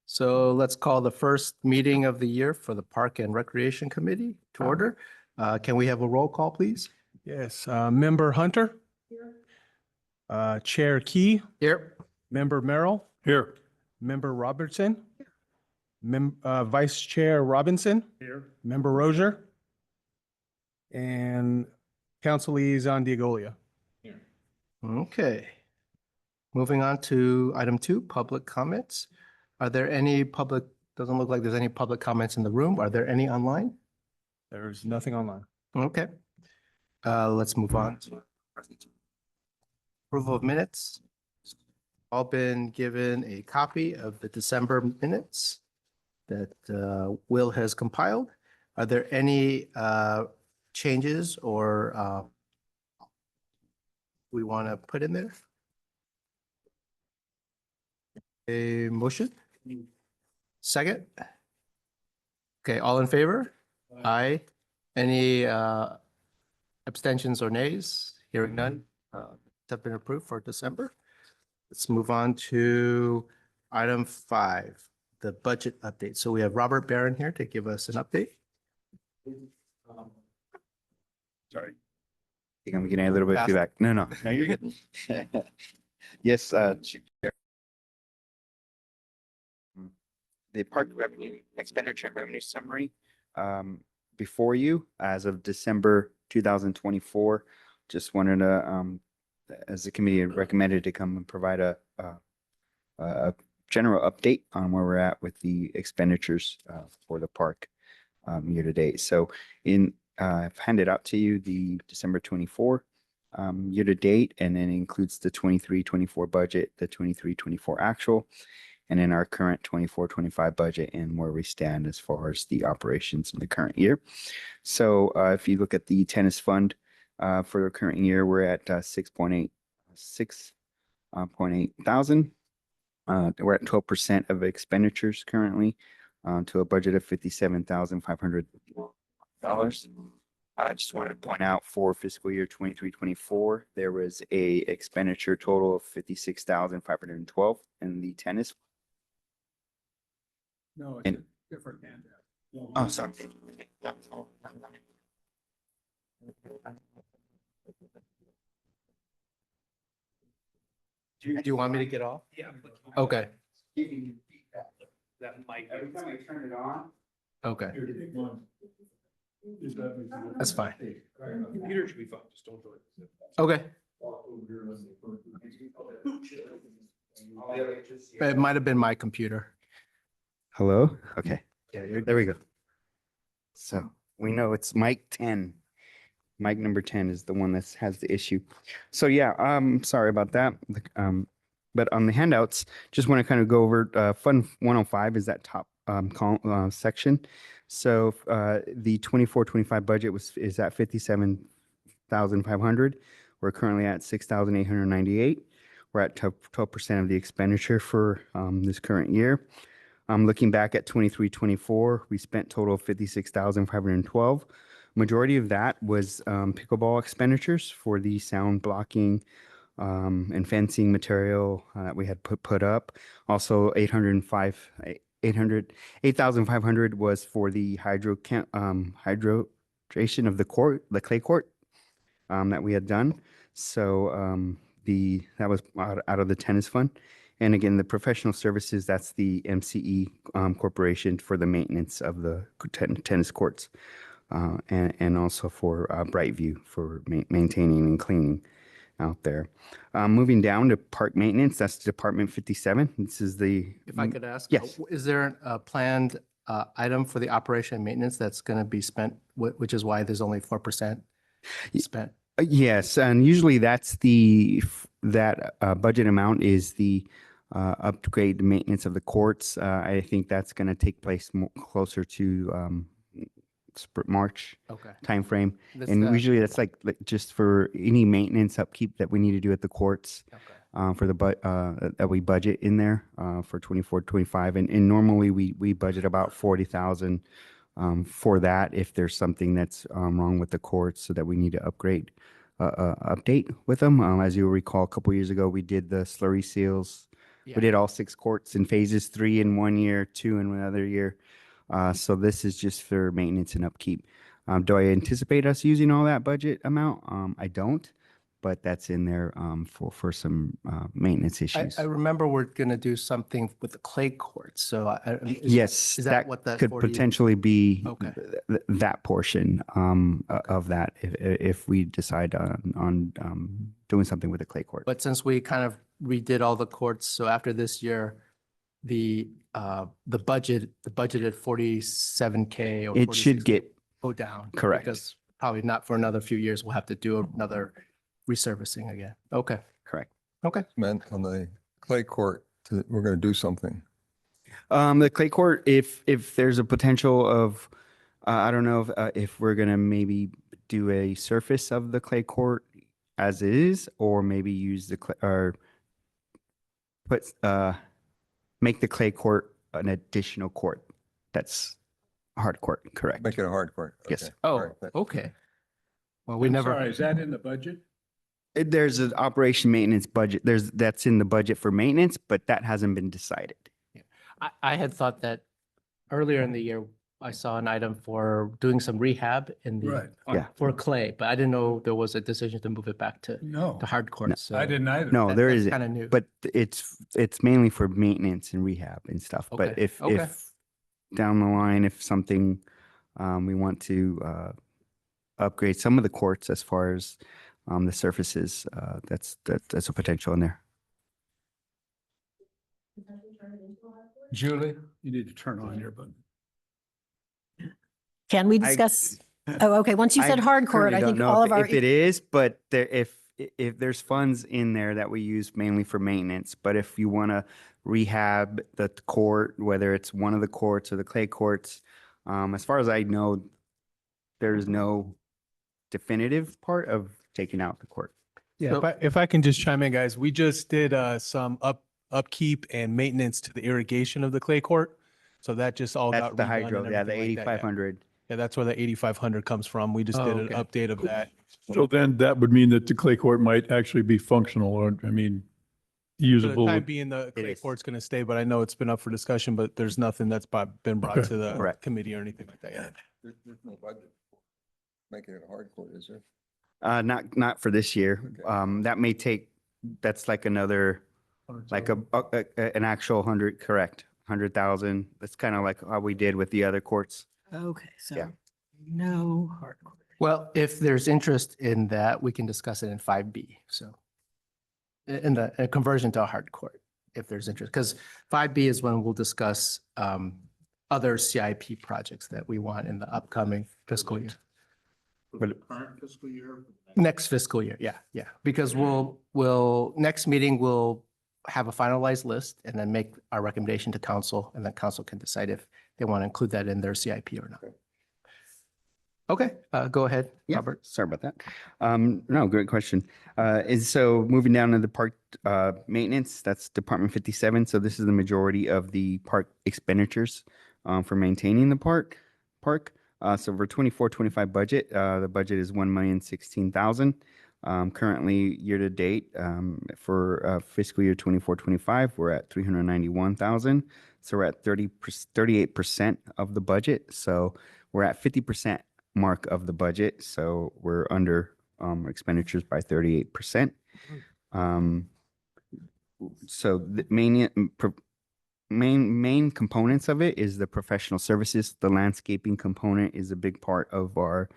So let's call the first meeting of the year for the Park and Recreation Committee to order. Can we have a roll call, please? Yes, Member Hunter. Chair Key, Here. Member Merrill. Here. Member Robertson. Vice Chair Robinson. Here. Member Rozier. And Council Liaison Diagolia. Okay. Moving on to item 2, public comments. Are there any public, doesn't look like there's any public comments in the room. Are there any online? There's nothing online. Okay. Let's move on to approval of minutes. All been given a copy of the December minutes that Will has compiled. Are there any changes or we want to put in there? A motion? Second? Okay, all in favor? Aye. Any abstentions or nays? Hearing none, have been approved for December. Let's move on to item 5, the budget update. So we have Robert Barron here to give us an update. Sorry. I think I'm getting a little bit of Fast. feedback. No, you're good. Yes, Chair. The park revenue expenditure and revenue summary before you as of December 2024. Just wanted to, as the committee had recommended, to come and provide a general update on where we're at with the expenditures for the park year to date. So I've handed out to you the December 24 year to date, and then it includes the 23-24 budget, the 23-24 actual, and in our current 24-25 budget and where we stand as far as the operations in the current year. So if you look at the tennis fund for the current year, we're at 6.8 thousand. We're at 12% of expenditures currently to a budget of $57,500. I just wanted to point out for fiscal year 23-24, there was a expenditure total of $56,512 in the tennis. No, it's a different handout. Oh, sorry. Do you want me to get off? Yeah. Okay, That might. Every time I turn it on. okay, that's fine. Computer should be fine, just don't do it. Okay, it might have been my computer. Hello? Okay. Yeah, you're There we go. So we know it's Mike 10. Mike number 10 is the one that has the issue. So yeah, sorry about that. But on the handouts, just want to kind of go over Fund 105 is that top section. So the 24-25 budget is at 57,500. We're currently at 6,898. We're at 12% of the expenditure for this current year. Looking back at 23-24, we spent total of 56,512. Majority of that was pickleball expenditures for the sound blocking and fencing material that we had put up. Also 8,500 was for the hydration of the court, the clay court that we had done. So that was out of the tennis fund. And again, the professional services, that's the MCE Corporation for the maintenance of the tennis courts. And also for Brightview for maintaining and cleaning out there. Moving down to park maintenance, that's Department 57. This is the. If I could ask, Yes. is there a planned item for the operation and maintenance that's going to be spent, which is why there's only 4% spent? Yes, and usually that's that budget amount is the upgrade maintenance of the courts. I think that's going to take place closer to March timeframe. And usually that's like just for any maintenance upkeep that we need to do at the courts for the that we budget in there for 24-25. And normally we budget about 40,000 for that if there's something that's wrong with the courts so that we need to update with them. As you'll recall, a couple years ago, we did the slurry seals Yeah. We did all 6 courts in phases, 3 in 1 year, 2 in another year. So this is just for maintenance and upkeep. Do I anticipate us using all that budget amount? I don't, but that's in there for some maintenance issues. I remember we're gonna do something with the clay courts, so Yes, is that what that could 40 potentially be Okay. that portion of that if we decide on doing something with the clay court. But since we kind of redid all the courts, so after this year, the budgeted 47K or It should 46K get go down. correct. Because probably not for another few years, we'll have to do another resurfacing again. Okay, correct. okay. Meant on the clay court, we're going to do something. The clay court, if there's a potential of, I don't know if we're gonna maybe do a surface of the clay court as is, or maybe use the clay or put make the clay court an additional court. That's hard court, correct? Make it a hard court. Yes. Okay. All Oh, right. That- okay. Well, we never. Is that in the budget? There's an operation maintenance budget. That's in the budget for maintenance, but that hasn't been decided. I had thought that earlier in the year, I saw an item for doing some rehab in the, Yeah. for clay, but I didn't know there was a decision to move it back to No, hard court. So I didn't either. No, there isn't. Kind of new. But it's mainly for maintenance and rehab and stuff. But Okay, okay. if down the line, if something we want to upgrade some of the courts as far as the surfaces, that's a potential in there. Julie, you need to turn on your button. Can we discuss? Oh, okay. Once you said hardcore, currently I don't think know all if- of our, if it is, but there, if there's funds in there that we use mainly for maintenance, but if you want to rehab the court, whether it's one of the courts or the clay courts, as far as I know, there's no definitive part of taking out the court. Yeah, if I can just chime in, guys, we just did some upkeep and maintenance to the irrigation of the clay court. So that just all That's got the redone hydro, and yeah, the everything like that, 8,500. Yeah, that's where the 8,500 comes from. We just Oh, did an okay. update of that. So then that would mean that the clay court might actually be functional or, I mean, For the usable. time being, the clay is. court's going to stay, but I know it's been up for discussion, but there's nothing that's been brought Okay. to the Correct. committee or anything like that yet. There's no budget for making it a hard court, is there? Not for this year. Okay. That may take, that's like another, like an actual 100, correct, 100,000. That's kind of like how we did with the other courts. okay, so Yeah. no hardcore. Well, if there's interest in that, we can discuss it in 5B. So in the a conversion to a hard court, if there's interest, because 5B is when we'll discuss other CIP projects that we want in the upcoming fiscal year. Current fiscal year? Next fiscal year, yeah. Because next meeting, we'll have a finalized list and then make our recommendation to council, and then council can decide if they want to include that in their CIP or not. Okay, go ahead, Yeah, Robert. sorry about that. No, great question. So moving down to the park maintenance, that's Department 57. So this is the majority of the park expenditures for maintaining the park. So for 24-25 budget, the budget is 1,016,000. Currently, year to date, for fiscal year 24-25, we're at 391,000. So we're at 38% of the budget. So we're at 50% mark of the budget. So we're under expenditures by 38%. So the main components of it is the professional services. The landscaping component is a big part of our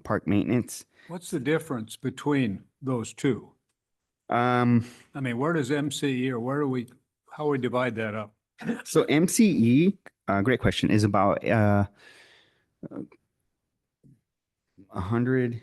park maintenance. What's the difference between those two? Um, I mean, where does MCE or how we divide that up? so MCE, great question, is about 100.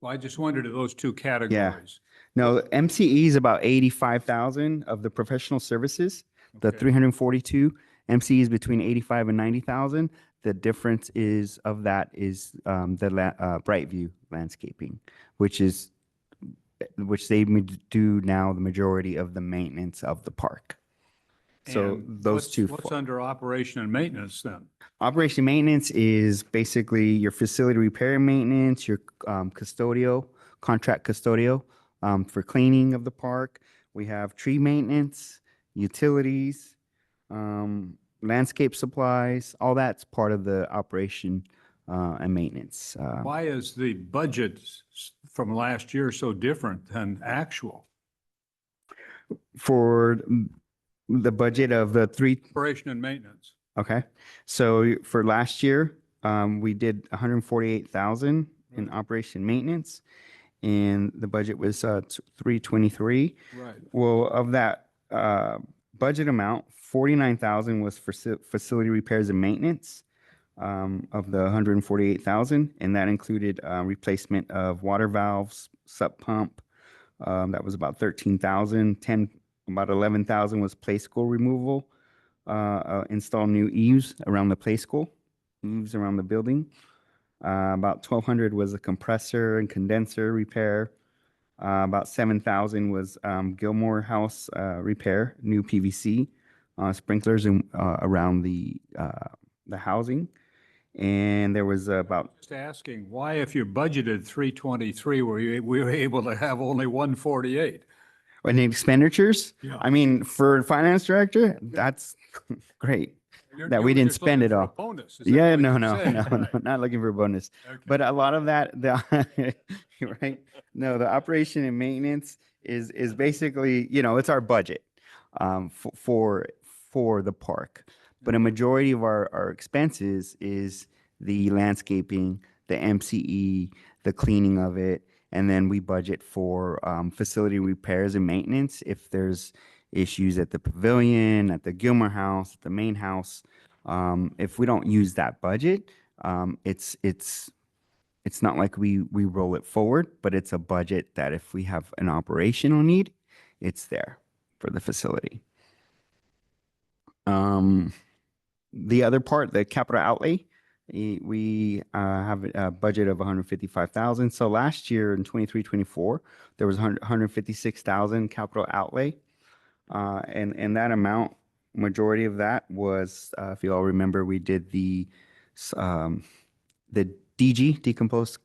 Well, I just wondered of those two categories. No, MCE is about 85,000 of the professional services. The Okay. 342 MCE is between 85 and 90,000. The difference is of that is Brightview landscaping, which they do now the majority of the maintenance of the park. So And those what's- two. What's under operation and maintenance then? Operation maintenance is basically your facility repair and maintenance, your contract custodial for cleaning of the park. We have tree maintenance, utilities, landscape supplies, all that's part of the operation and maintenance. Why is the budget from last year so different than actual? For the budget of the three, Operation and maintenance. okay. So for last year, we did 148,000 in Right. operation maintenance, and the budget was 323. Right. Well, of that budget amount, 49,000 was for facility repairs and maintenance of the 148,000, and that included replacement of water valves, sub pump. That was about 13,000. About 11,000 was play school removal. Install new eaves around the play school, eaves around the building. About 1,200 was a compressor and condenser repair. About 7,000 was Gilmore House repair, new PVC sprinklers around the housing. And there was about, Just asking, why if you budgeted 323, we were able to have only 148? and the expenditures. Yeah. I mean, for finance director, that's great. You're- That you we were didn't just looking spend it for a all. bonus, is that Yeah, what no, you're no, saying? no, no, not looking for a bonus. Okay. But a lot of that, you're right? No, the operation and maintenance is basically, it's our budget for the park. But a majority of our expenses is the landscaping, the MCE, the cleaning of it, and then we budget for facility repairs and maintenance if there's issues at the pavilion, at the Gilmore House, at the main house. If we don't use that budget, it's not like we roll it forward, but it's a budget that if we have an operational need, it's there for the facility. The other part, the capital outlay, we have a budget of 155,000. So last year in 23-24, there was 156,000 capital outlay. And that amount, majority of that was, if you all remember, we did the DG, decomposed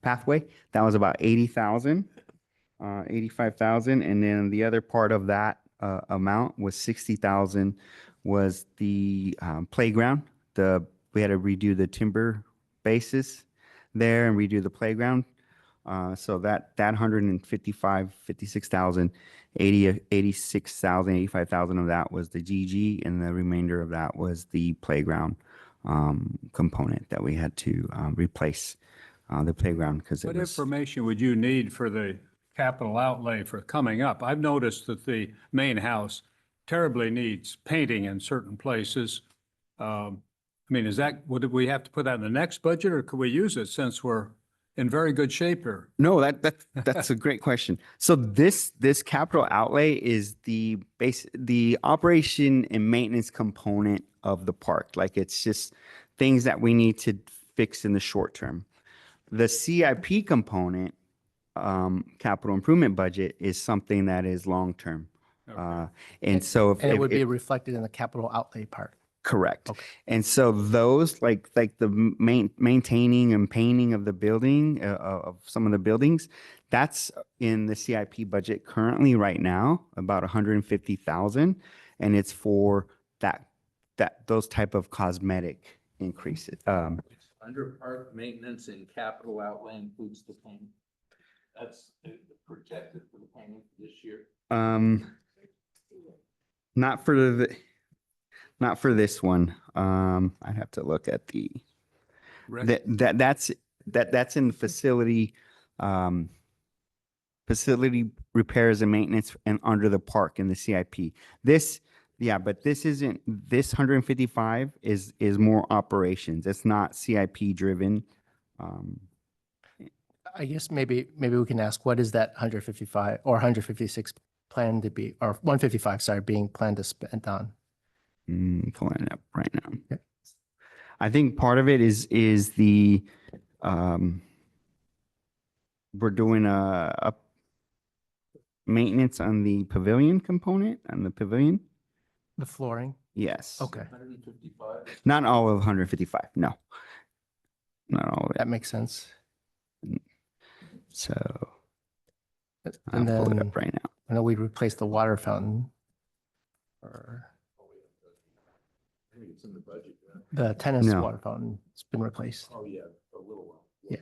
pathway. That was about 80,000, 85,000. And then the other part of that amount was 60,000 was the playground. We had to redo the timber bases there and redo the playground. So that 56,000, 86,000, 85,000 of that was the GG, and the remainder of that was the playground component that we had to replace the playground because it What was. information would you need for the capital outlay for coming up? I've noticed that the main house terribly needs painting in certain places. I mean, would we have to put that in the next budget, or could we use it since we're in very good shape here? No, that's a great question. So this capital outlay is the operation and maintenance component of the park. Like it's just things that we need to fix in the short term. The CIP component, capital improvement budget, is something that is long term. And so if And it would be if- reflected in the capital outlay part. correct. Okay. And so those like the maintaining and painting of the building of some of the buildings, that's in the CIP budget currently right now, about 150,000, and it's for those type of cosmetic increases. Under park maintenance and capital outlay includes the paint. That's projected for the painting this year. Not for this one. I'd have to look at Rick? that's in facility repairs and maintenance and under the park in the CIP. But this isn't, this 155 is more operations. It's not CIP driven. I guess maybe we can ask, what is that 155 or 156 planned to be, or 155, sorry, being planned to spend on? Pulling it up right now. Okay. I think part of it is the we're doing a maintenance on the pavilion component, on the pavilion. The flooring? Yes. Okay, 155. Not all of 155, no. Not all of it. that makes sense. So, I'll And pull it then up right now. I know we replaced the water fountain. Or the tennis No. water fountain, it's been replaced. Oh, yeah, a little while. Yeah.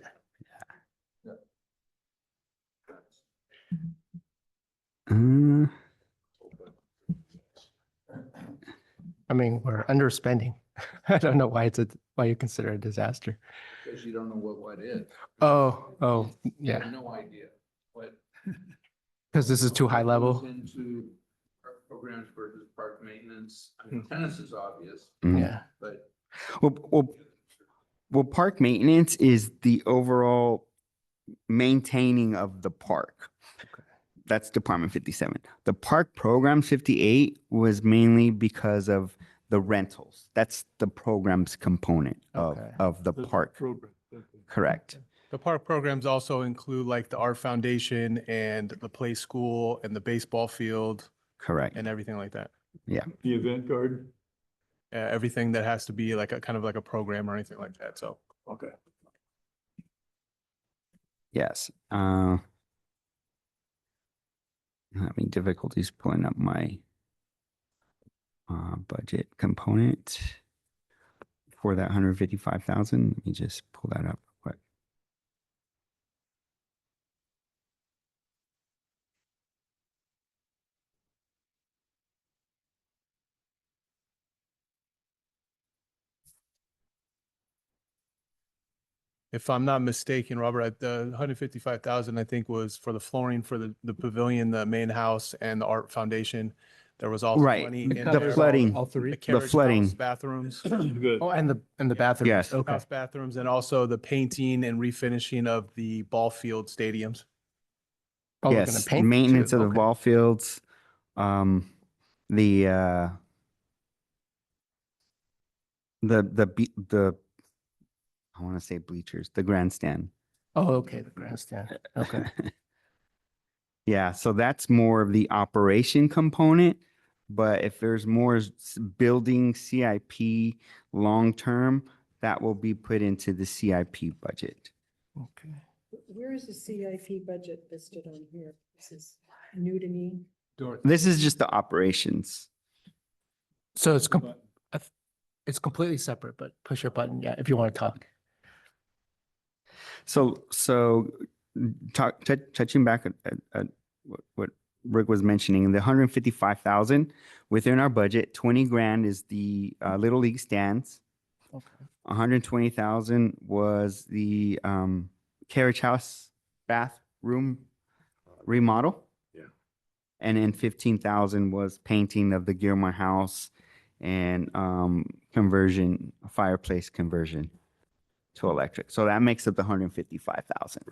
Uh, I mean, we're underspending. I don't know why why you consider it a disaster. Because you don't know what is. Oh, You yeah, have no idea what. because this is too high what level. goes into park programs versus park maintenance. I mean, tennis is obvious, mhm. Yeah. but. Well, park maintenance is the overall maintaining of the park. That's Department 57. The park programs 58 was mainly because of the rentals. That's the programs component Okay. of the park. Correct. The park programs also include like the art foundation and the play school and the baseball field Correct. and everything like that. The event garden? Everything that has to be like a kind of like a program or anything like that. So. Okay. Yes. Having difficulties pulling up my budget component for that 155,000. Let me just pull that up quick. If I'm not mistaken, Robert, the 155,000, I think, was for the flooring for the pavilion, the main house, and the art foundation. There was also Right. money in The there for flooding. All three? the carriage flooding. house bathrooms, Good. Oh, and the bathroom. Yes. Okay. house bathrooms, and also the painting and refinishing of the ball field stadiums. Oh, we're gonna Yes, paint them maintenance too. of the Okay. ball fields, the I want to say bleachers, the grandstand. Oh, okay, the grandstand. Okay. Yeah, so that's more of the operation component, but if there's more building CIP long-term, that will be put into the CIP budget. Okay. Where is the CIP budget listed on here? This is new to me. This is just the operations. So it's completely separate, but push your button, yeah, if you want to talk. So touching back at what Rick was mentioning, the 155,000 within our budget, 20 grand is the Little League stands. Okay. 120,000 was the carriage house bathroom remodel. Yeah. And then 15,000 was painting of the Gilmore house and conversion, fireplace conversion to electric. So that makes up the 155,000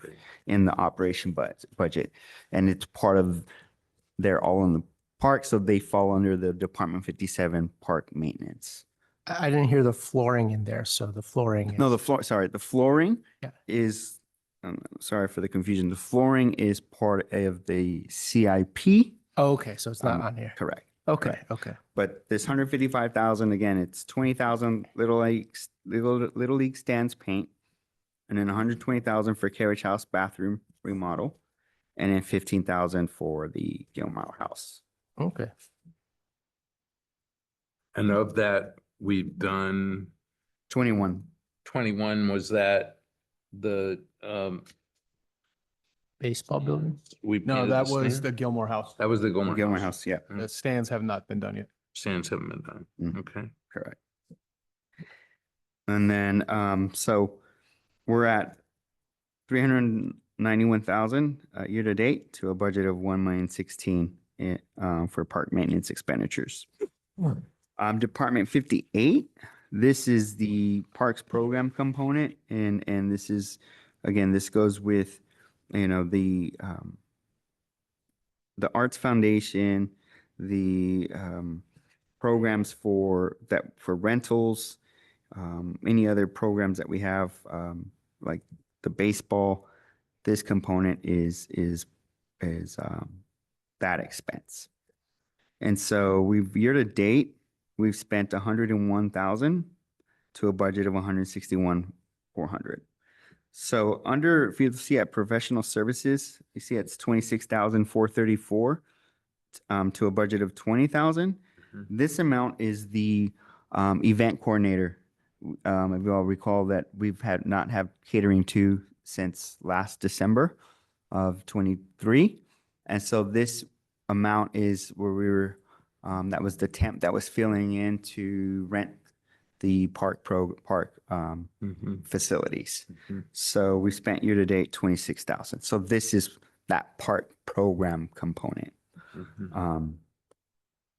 in the operation budget. And it's part of, they're all in the park, so they fall under the Department 57 park maintenance. I didn't hear the flooring in there, so the flooring. No, is- the floor, sorry, the flooring Yeah. is, sorry for the confusion. The flooring is part of the CIP. Oh, okay, so it's not um, on here. Correct. Okay, okay. But this 155,000, again, it's 20,000 Little League stands paint, and then 120,000 for carriage house bathroom remodel, and then 15,000 for the Gilmore house. Okay. And of that, we've done 21. 21, was that the, Baseball building? we. No, painted that the was stand? the Gilmore House. That was the Gilmore Gilmore House. house, yeah, The stands have not been done yet. Stands haven't been done. Mhm. Okay. correct. And then, so we're at 391,000 year to date to a budget of 1,016,000 for park maintenance expenditures. Department 58, this is the parks program component, and this is, again, this goes with, the Arts Foundation, the programs for rentals, any other programs that we have, like the baseball. This component is that expense. And so year to date, we've spent 101,000 to a budget of 161,400. So under, if you see at professional services, you see it's 26,434 to a budget of 20,000. This amount is the event coordinator. If you all recall that we've had not have catering to since last December of 23. And so this amount is where we were, that was the temp that was filling in to rent the park facilities. So we spent year to date 26,000. So this is that park program component.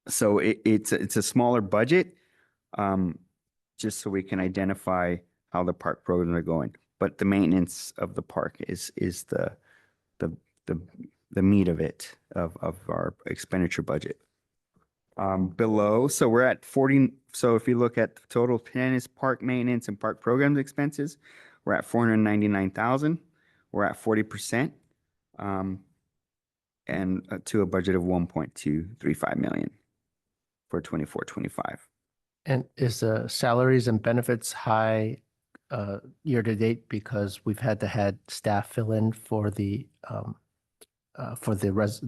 So it's a smaller budget, just so we can identify how the park programs are going. But the maintenance of the park is the meat of it, of our expenditure budget. Below, so we're at 40. So if you look at the total tennis, park maintenance and park programs expenses, we're at 499,000. We're at 40%, and to a budget of 1.235 million for 24-25. And is the salaries and benefits high year to date because we've had to had staff fill in for the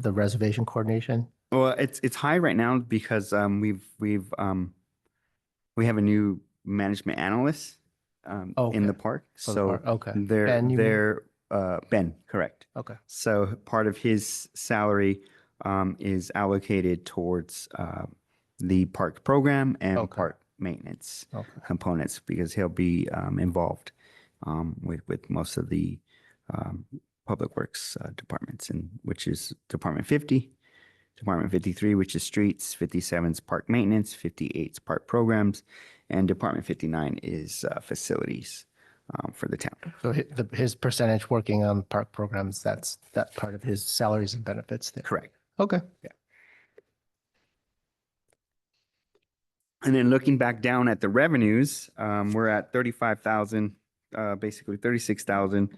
reservation coordination? Well, it's high right now because we have a new management analyst in Okay. the park. For the So park, okay. they're Ben, you mean? they're Ben, correct. Okay. So part of his salary is allocated towards the park program and Okay. park maintenance Okay. components because he'll be involved with most of the public works departments, and which is Department 50, Department 53, which is streets, 57 is park maintenance, 58 is park programs, and Department 59 is facilities for the town. So his percentage working on park programs, that's that part of his salaries and benefits there. Correct. Okay. And then looking back down at the revenues, we're at 35,000, basically 36,000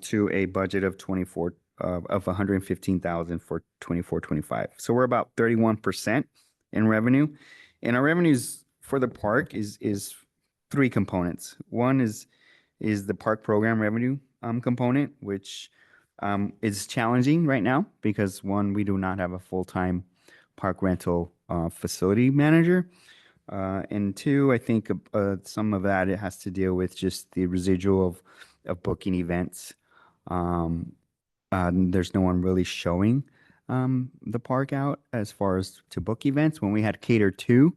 to a budget of 115,000 for 24-25. So we're about 31% in revenue. And our revenues for the park is three components. One is the park program revenue component, which is challenging right now because one, we do not have a full-time park rental facility manager. And two, I think some of that it has to deal with just the residual of booking events. There's no one really showing the park out as far as to book events. When we had Cater 2,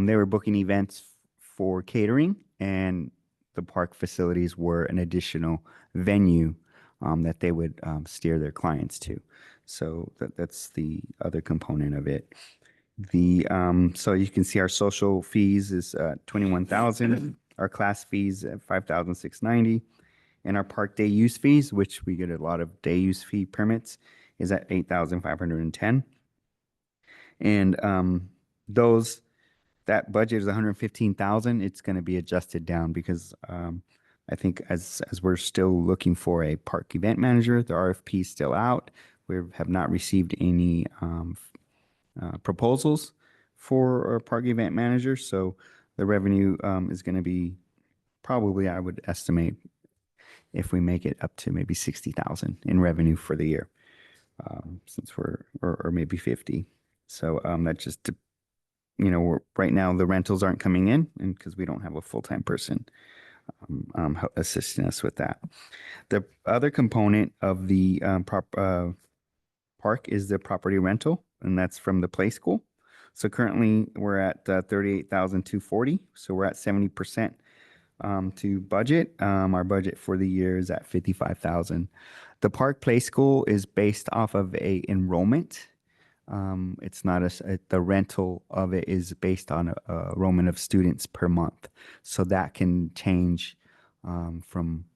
they were booking events for catering, and the park facilities were an additional venue that they would steer their clients to. So that's the other component of it. So you can see our social fees is 21,000, our class fees at 5,690, and our park day use fees, which we get a lot of day use fee permits, is at 8,510. And that budget is 115,000. It's going to be adjusted down because I think as we're still looking for a park event manager, the RFP is still out. We have not received any proposals for a park event manager. So the revenue is going to be probably, I would estimate, if we make it up to maybe 60,000 in revenue for the year, since or maybe 50. So that just, right now the rentals aren't coming in, and because we don't have a full-time person assisting us with that. The other component of the park is the property rental, and that's from the Play School. So currently we're at 38,240. So we're at 70% to budget. Our budget for the year is at 55,000. The Park Play School is based off of a enrollment. It's not the rental of it is based on a enrollment of students per month. So that can change from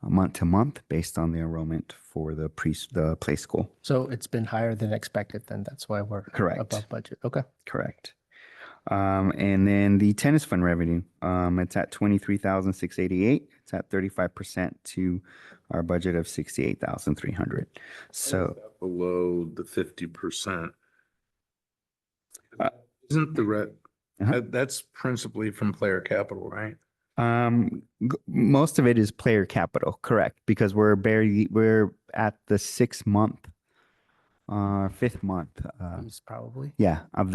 month to month based on the enrollment for the Play School. So it's been higher than expected, then that's why we're Correct. above budget. Okay. Correct. And then the tennis fund revenue, it's at 23,688. It's at 35% to our budget of 68,300. So Below the 50%. Uh, Isn't the Uh-huh. that's principally from player capital, right? Most of it is player capital, correct? Because we're at the 6 month, 5th month, Fees probably. yeah, of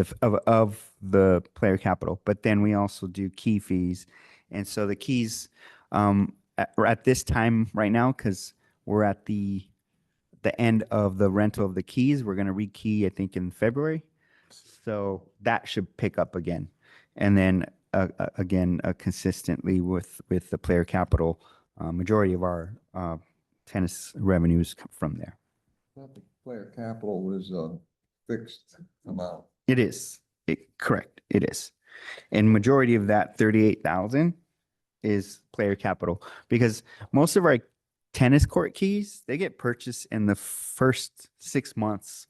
the player capital. But then we also do key fees, and so the keys, we're at this time right now because we're at the end of the rental of the keys. We're gonna rekey, I think, in February, so that should pick up again, and then again consistently with the player capital, majority of our tennis revenues come from there. But the player capital was a fixed amount. It is. Correct. It is. And majority of that 38,000 is player capital because most of our tennis court keys, they get purchased in the first 6 months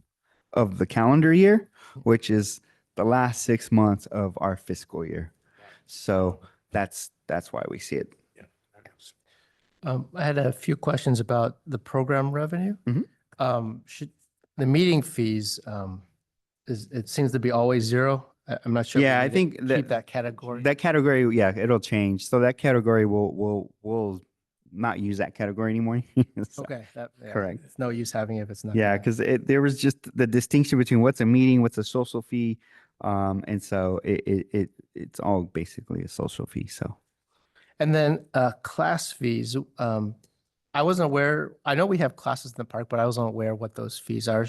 of the calendar year, which is the last 6 months of our fiscal year. So that's why we see it. I had a few questions about the program revenue. Should, the meeting fees, it seems to be always zero. I'm not sure. if we Yeah, I need to think Keep that category. that category, yeah, it'll change. So that category will not use that category anymore. So- Okay, that, yeah, Correct. It's no use having it if it's not. Yeah, gonna- because there was just the distinction between what's a meeting, what's a social fee, and so it's all basically a social fee. So And then class fees, I wasn't aware, I know we have classes in the park, but I wasn't aware what those fees are.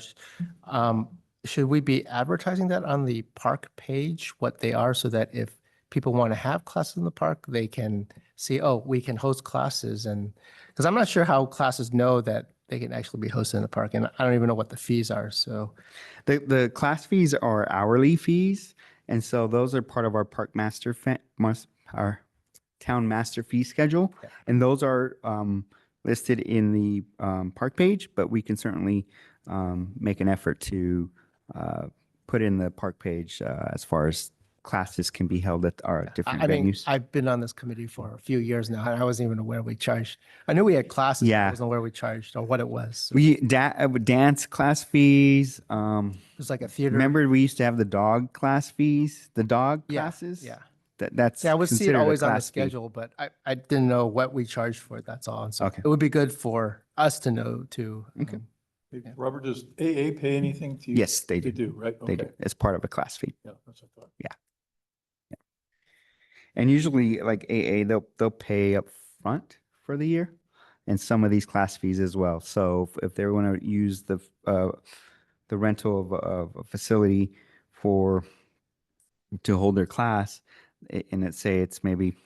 Should we be advertising that on the park page, what they are, so that if people want to have classes in the park, they can see, oh, we can host classes and, because I'm not sure how classes know that they can actually be hosted in the park, and I don't even know what the fees are, so. the class fees are hourly fees, and so those are part of our park master our town master fee schedule, Yeah. and those are listed in the park page. But we can certainly make an effort to put in the park page as far as classes can be held at our different I mean, venues. I've been on this committee for a few years now, and I wasn't even aware we charged. I knew we had classes, but I Yeah. wasn't aware we charged or what it was. We dance class fees. It was like a theater. Remember, we used to have the dog class fees, the dog Yeah, classes. Yeah. That's Yeah, I would see it considered a always on the class fee. schedule, but I didn't know what we charged for it, that's all. And so Okay. it would be good for us to know too. Okay. Hey, Yeah. Robert, does AA pay anything to you? Yes, they They do. do, right? They do. Okay. It's part of a class fee. Yeah, that's what I thought. And usually like AA, they'll pay up front for the year and some of these class fees as well. So if they want to use the rental of a facility to hold their class, and let's say it's maybe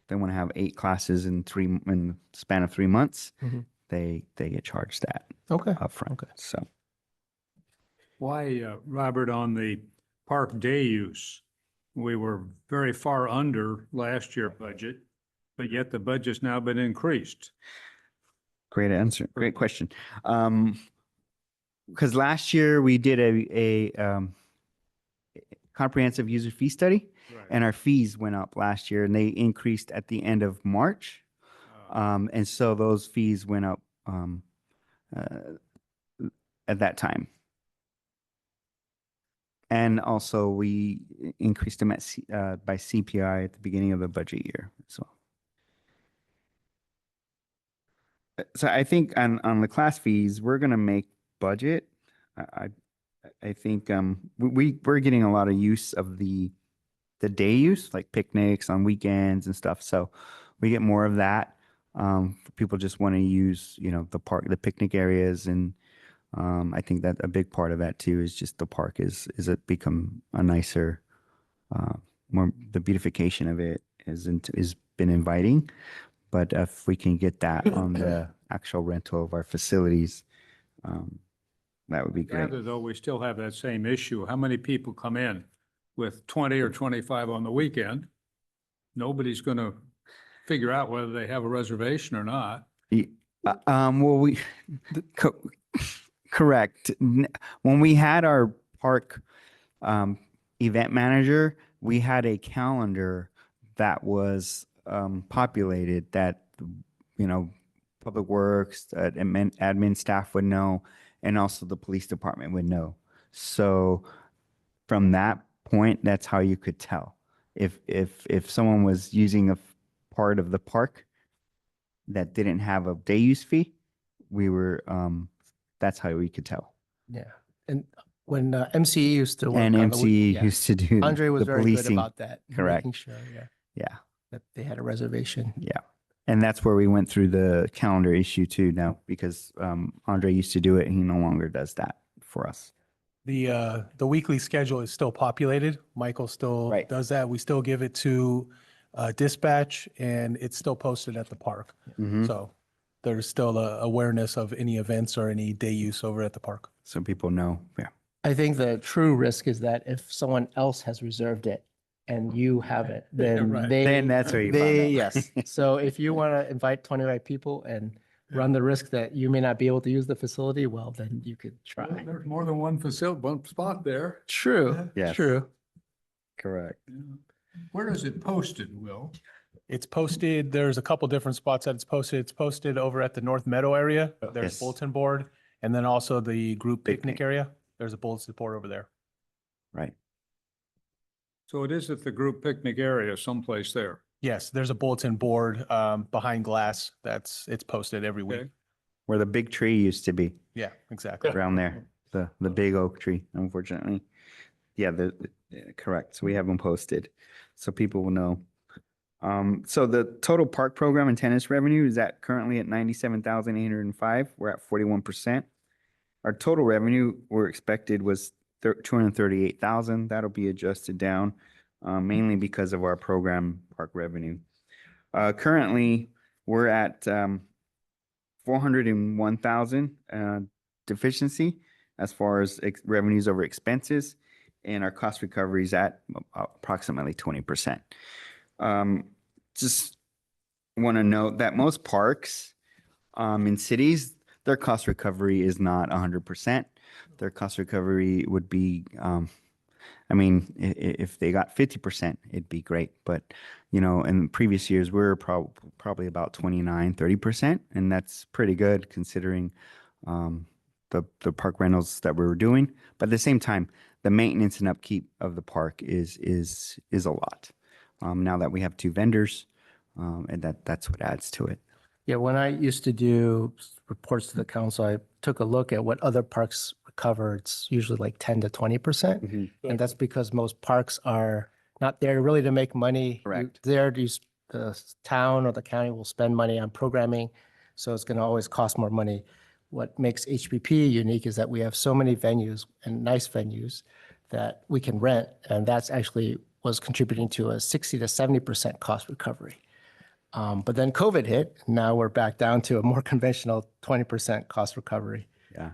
they want to have 8 classes in the span of 3 months, Mhm. they get charged that Okay. upfront. Okay. So Why, Robert, on the park day use, we were very far under last year budget, but yet the budget's now been increased. great answer. Great question. Because last year we did a comprehensive user fee study, and our fees went up last year, and they increased at the end of March. And so those fees went up at that time. And also we increased them by CPI at the beginning of the budget year as well. So I think on the class fees, we're gonna make budget. I think we're getting a lot of use of the day use, like picnics on weekends and stuff. So we get more of that. People just want to use, the park, the picnic areas, and I think that a big part of that too is just the park is it become a nicer, more the beautification of it is been inviting. But if we can get that on the actual rental of our facilities, that would be great. Rather though, we still have that same issue. How many people come in with 20 or 25 on the weekend? Nobody's going to figure out whether they have a reservation or not. Well, correct. When we had our park event manager, we had a calendar that was populated that, Public Works, admin staff would know, and also the police department would know. So from that point, that's how you could tell if someone was using a part of the park that didn't have a day use fee, we were, that's how we could tell. Yeah. And when MCE used to work And on the MCE yeah, used to do Andre was the very good policing. about that. Correct. Making sure, yeah, Yeah. that they had a reservation. Yeah. And that's where we went through the calendar issue too now, because Andre used to do it and he no longer does that for us. The weekly schedule is still populated. Michael still Right. does that. We still give it to dispatch and it's still posted at the park. Mhm. So there's still a awareness of any events or any day use over at the park. So people know. Yeah. I think the true risk is that if someone else has reserved it and you haven't, then right. they. Then that's where you find They, out. yes. So if you want to invite 25 people and run the risk that you may not be able to use the facility, well, then you could try. There's more than one facility, one spot there. True, Yes. true. Correct. Where is it posted, Will? It's posted, there's a couple different spots that it's posted. It's posted over at the North Meadow area. There's Yes. bulletin board. And then also the group picnic Picnic. area. There's a bulletin board over there. Right. So it is at the group picnic area someplace there. Yes, there's a bulletin board behind glass it's posted every week. Okay. Where the big tree used to be Yeah, exactly. around there, the big oak tree, unfortunately. Yeah, yeah, correct. So we have them posted so people will know. So the total park program and tennis revenue is at currently at 97,805. We're at 41%. Our total revenue we're expected was 238,000. That'll be adjusted down, mainly because of our program park revenue. Currently, we're at 401,000 deficiency as far as revenues over expenses, and our cost recovery is at approximately 20%. Just want to note that most parks in cities, their cost recovery is not 100%. Their cost recovery would be, I mean, if they got 50%, it'd be great. But, you know, in previous years, we were probably about 29, 30%. And that's pretty good considering the park rentals that we were doing. But at the same time, the maintenance and upkeep of the park is a lot. Now that we have two vendors, and that's what adds to it. Yeah, when I used to do reports to the council, I took a look at what other parks recover. It's usually like 10 to 20%. And that's because most parks are not there really to make money. Correct. There, the town or the county will spend money on programming. So it's going to always cost more money. What makes HPP unique is that we have so many venues and nice venues that we can rent. And that's actually was contributing to a 60 to 70% cost recovery. But then COVID hit, and now we're back down to a more conventional 20% cost recovery. Yeah.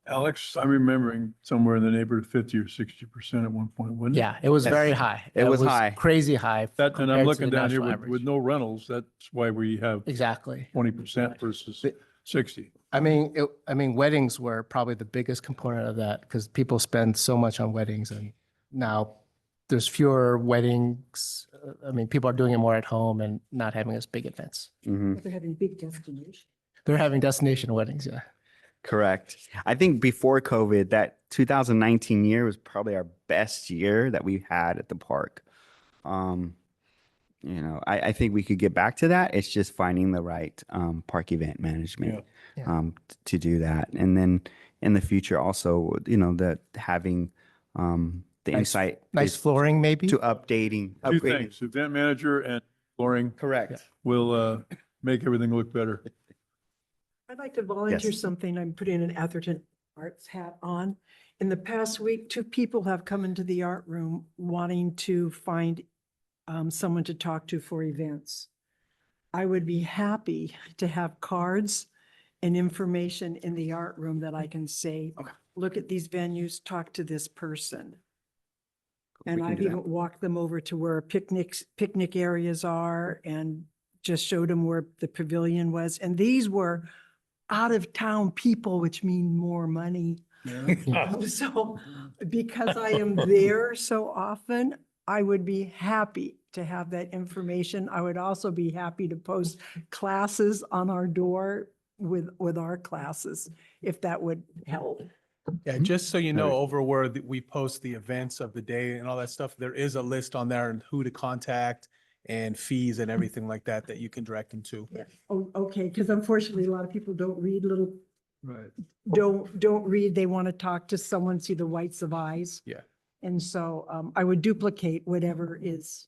Alex, I'm remembering somewhere in the neighborhood of 50 or 60% at one point, wasn't it? Yeah, it was very high. It was high. Crazy high. That, and compared I'm to looking the down here national with average. no rentals. That's why we have Exactly. 20% versus 60. I mean, weddings were probably the biggest component of that because people spend so much on weddings, and now there's fewer weddings. I mean, people are doing it more at home and not having as big events. Mhm. They're having big destination. They're having destination weddings, yeah. Correct. I think before COVID, that 2019 year was probably our best year that we've had at the park. You know, I think we could get back to that. It's just finding the right park event management Yeah. to do that. And then in the future also, you know, that having the Nice- insight Nice is flooring, maybe? to updating. Two upgrading. things, event manager and flooring Correct. will make everything look better. I'd like to volunteer Yes. something. I'm putting an Atherton Arts hat on. In the past week, 2 people have come into the art room wanting to find someone to talk to for events. I would be happy to have cards and information in the art room that I can say, Okay. look at these venues, talk to this person. We And can I've do that. even walked them over to where picnic areas are and just showed them where the pavilion was. And these were out of town people, which mean more money. So because I am there so often, I would be happy to have that information. I would also be happy to post classes on our door with our classes, if that would help. Yeah, just so you know, Alright. over where we post the events of the day and all that stuff, there is a list on there and who to contact and fees and everything like that that you can direct them to. Oh, okay, because unfortunately, a lot of people don't read Right. don't read. They want to talk to someone, see the whites of eyes. Yeah. And so I would duplicate whatever is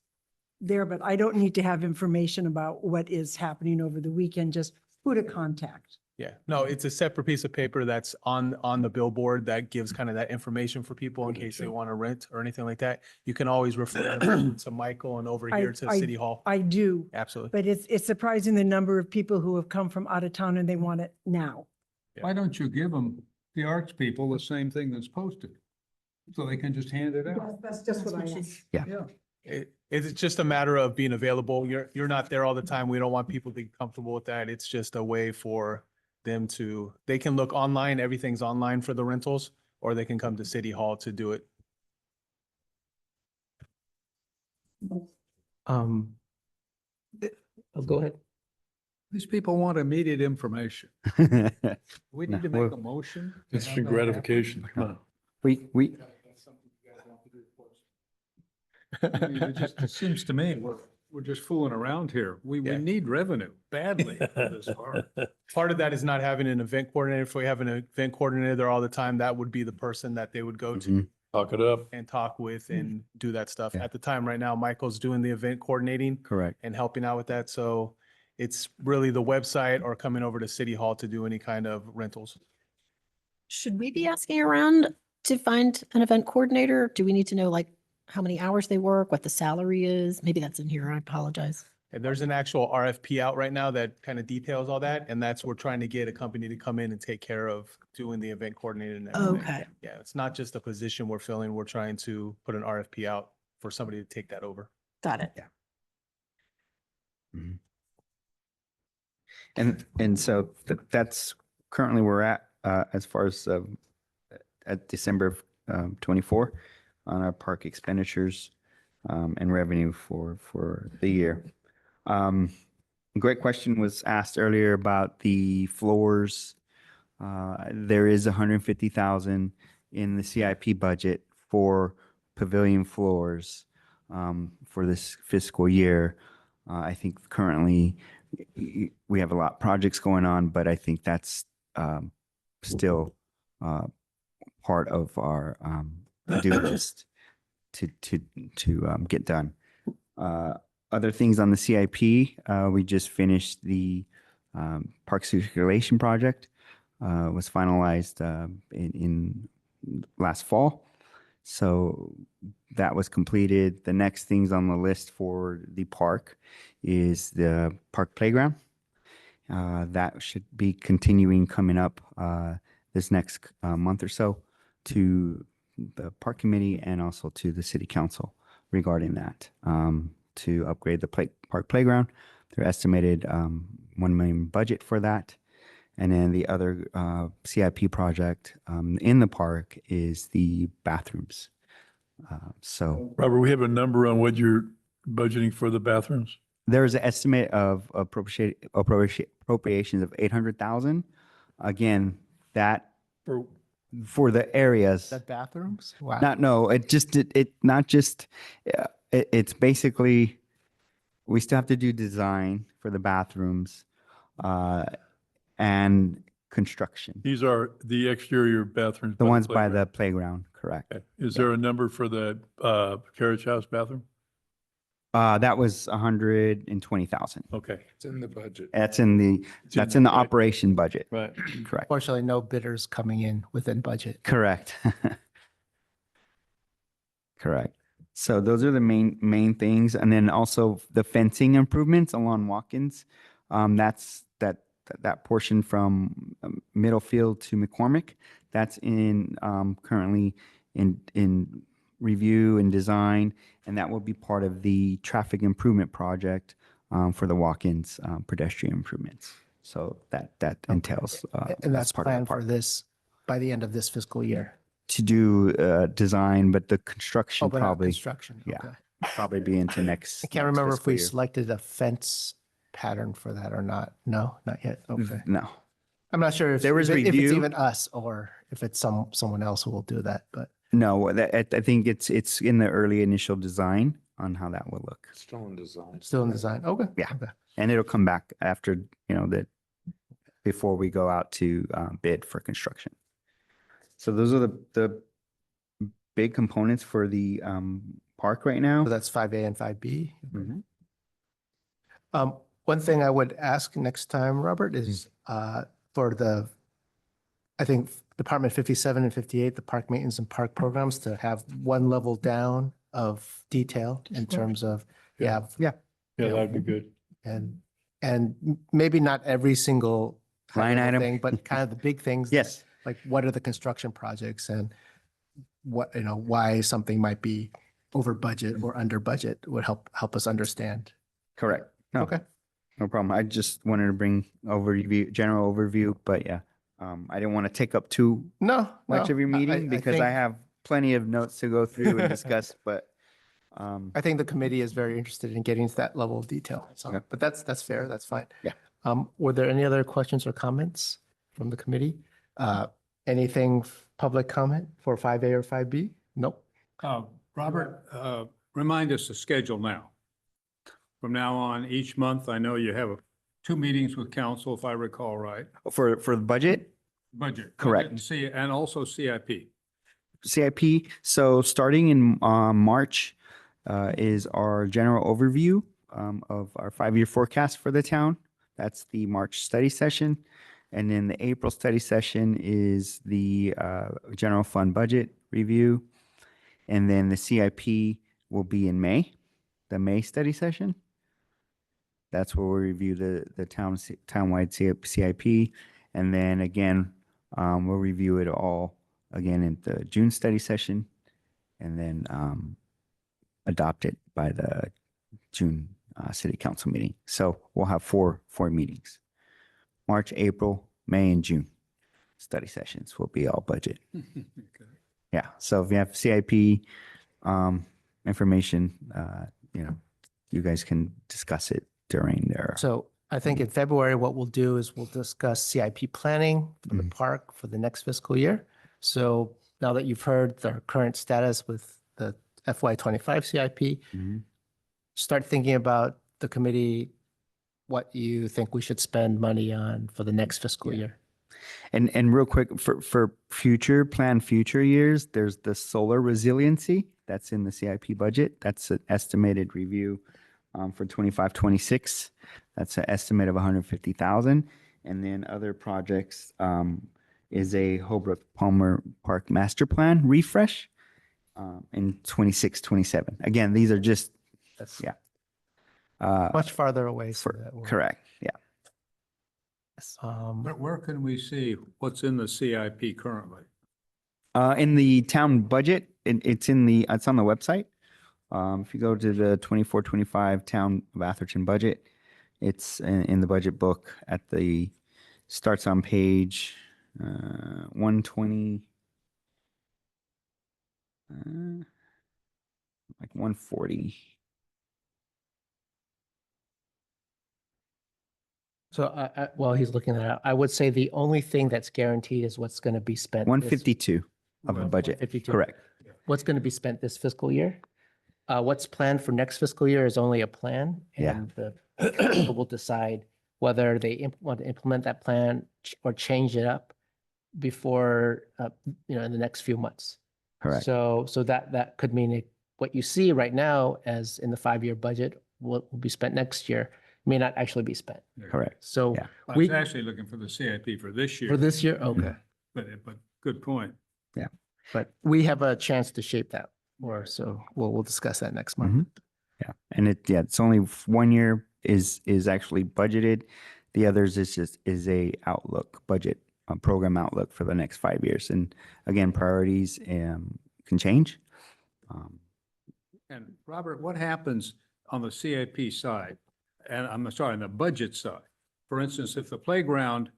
there, but I don't need to have information about what is happening over the weekend, just who to contact. Yeah, no, it's a separate piece of paper that's on the billboard that gives kind of that information for people in case they want to rent or anything like that. You can always refer them to Michael and over here to City Hall. I do, Absolutely. but it's surprising the number of people who have come from out of town and they want it now. Why don't you give them, the arts people, the same thing that's posted? So they can just hand it out. That's just what I asked. Yeah. It's just a matter of being available. You're not there all the time. We don't want people to be comfortable with that. It's just a way for them to, they can look online, everything's online for the rentals, or they can come to City Hall to do it. Oh, go ahead. These people want immediate information. We need to No, make a motion. to Instant have that happen. gratification. Come on. We, I mean, it seems to me, we're just fooling around here. We Yeah. need revenue badly for this park. Part of that is not having an event coordinator. If we have an event coordinator there all the time, that would be the person that they would go to Mhm. Talk it up. and talk with and do that stuff. Yeah. At the time right now, Michael's doing the event coordinating correct. and helping out with that. So it's really the website or coming over to City Hall to do any kind of rentals. Should we be asking around to find an event coordinator? Do we need to know like how many hours they work, what the salary is? Maybe that's in here. I apologize. And there's an actual RFP out right now that kind of details all that. And that's, we're trying to get a company to come in and take care of doing the event coordinator and everything. Okay. Yeah, it's not just a position we're filling. We're trying to put an RFP out for somebody to take that over. Got it. And so that's currently where we're at, as far as, at December of, 24 on our park expenditures, and revenue for the year. Great question was asked earlier about the floors. There is 150,000 in the CIP budget for pavilion floors, for this fiscal year. I think currently we have a lot of projects going on, but I think that's still part of our to-do list to get done. Other things on the CIP, we just finished the park circulation project, was finalized in last fall. So that was completed. The next things on the list for the park is the park playground. That should be continuing coming up this next month or so to the park committee and also to the city council regarding that, to upgrade the park playground. Their estimated 1 million budget for that. And then the other CIP project in the park is the bathrooms. So Robert, we have a number on what you're budgeting for the bathrooms? there's an estimate of appropriations of 800,000. Again, that For for the areas. That bathrooms? Wow. It's basically, we still have to do design for the bathrooms, and construction. these are the exterior bathrooms. The ones by playground. the playground, correct. Okay. Is there a number for the carriage house bathroom? That was 120,000. Okay. It's in the budget. That's in the budget. operation budget, Right. correct. Fortunately, no bidders coming in within budget. Correct. Correct. So those are the main things. And then also the fencing improvements along Watkins. That's that portion from Middlefield to McCormick. That's in currently in review and design, and that will be part of the traffic improvement project for the Watkins pedestrian improvements. So that entails And that's part of planned that for part. this, by the end of this fiscal year. To do design, but the construction Oh, but not probably construction. yeah. Okay. probably be into next. I can't next remember if fiscal we year. selected a fence pattern for that or not. No, not yet. Okay. No, I'm not sure if There was if it's review. even us or if it's someone else who will do that, but no. I think it's in the early initial design on how that will look. Still in design. Still in design? Okay. Yeah. Okay. And it'll come back after, before we go out to bid for construction. So those are the big components for the park right now. So that's 5A and 5B. Mhm. One thing I would ask next time, Robert, is for I think Department 57 and 58, the park maintenance and park programs, to have one level down of detail in terms of, yeah. Yeah. Yeah, that'd be good. And maybe not every single high Line level item. thing, but kind of the big things. Yes, Like what are the construction projects and what, why something might be over budget or under budget would help us understand. correct. No, Okay. no problem. I just wanted to bring general overview, but yeah. I didn't want to take up too No. much no, of your meeting because I think- have plenty of notes to go through and discuss, but I think the committee is very interested in getting to that level of detail. So, Okay. but that's fair. That's fine. Yeah. Were there any other questions or comments from the committee? Anything public comment for 5A or 5B? Nope. Robert, remind us the schedule now. From now on, each month, I know you have 2 meetings with council, if I recall right. for the budget, Budget. Correct. And also CIP. CIP. So starting in March is our general overview of our 5-year forecast for the town. That's the March study session. And then the April study session is the general fund budget review. And then the CIP will be in May, the May study session. That's where we'll review the townwide CIP. And then again, we'll review it all again in the June study session and then adopt it by the June city council meeting. So we'll have four meetings: March, April, May, and June study sessions will be all budget. Okay. Yeah. So if you have CIP information, you guys can discuss it during their. So I think in February, what we'll do is we'll discuss CIP planning for the Mhm. park for the next fiscal year. So now that you've heard the current status with the FY25 CIP, Mhm. start thinking about the committee, what you think we should spend money on for the next fiscal year. And real quick, for future years, there's the solar resiliency that's in the CIP budget. That's an estimated review for 25-26. That's an estimate of 150,000. And then other projects is a Holbrook Palmer Park Master Plan refresh in 26-27. Again, these are just, That's yeah. much farther away. So that we'll- Correct, yeah. Where can we see what's in the CIP currently? In the town budget, it's on the website. If you go to the 24-25 Town of Atherton budget, it's in the budget book starts on page 120, like 140. So while he's looking at that, I would say the only thing that's guaranteed is what's going to be spent. this- 152 of the budget, 152. correct. What's going to be spent this fiscal year. What's planned for next fiscal year is only a plan. Yeah. And the council will decide whether they want to implement that plan or change it up before, in the next few months. Correct. So that could mean what you see right now as in the 5-year budget will be spent next year may not actually be spent. Correct. So Yeah. I was we, actually looking for the CIP for this year. for this year, okay. But good point. But we have a chance to shape that more. So we'll discuss that next month. Mhm. Yeah, and it's only 1 year is actually budgeted. The others is a outlook budget, program outlook for the next 5 years. And again, priorities can change. And Robert, what happens on the CIP side? And I'm sorry, on the budget side? For instance, if the playground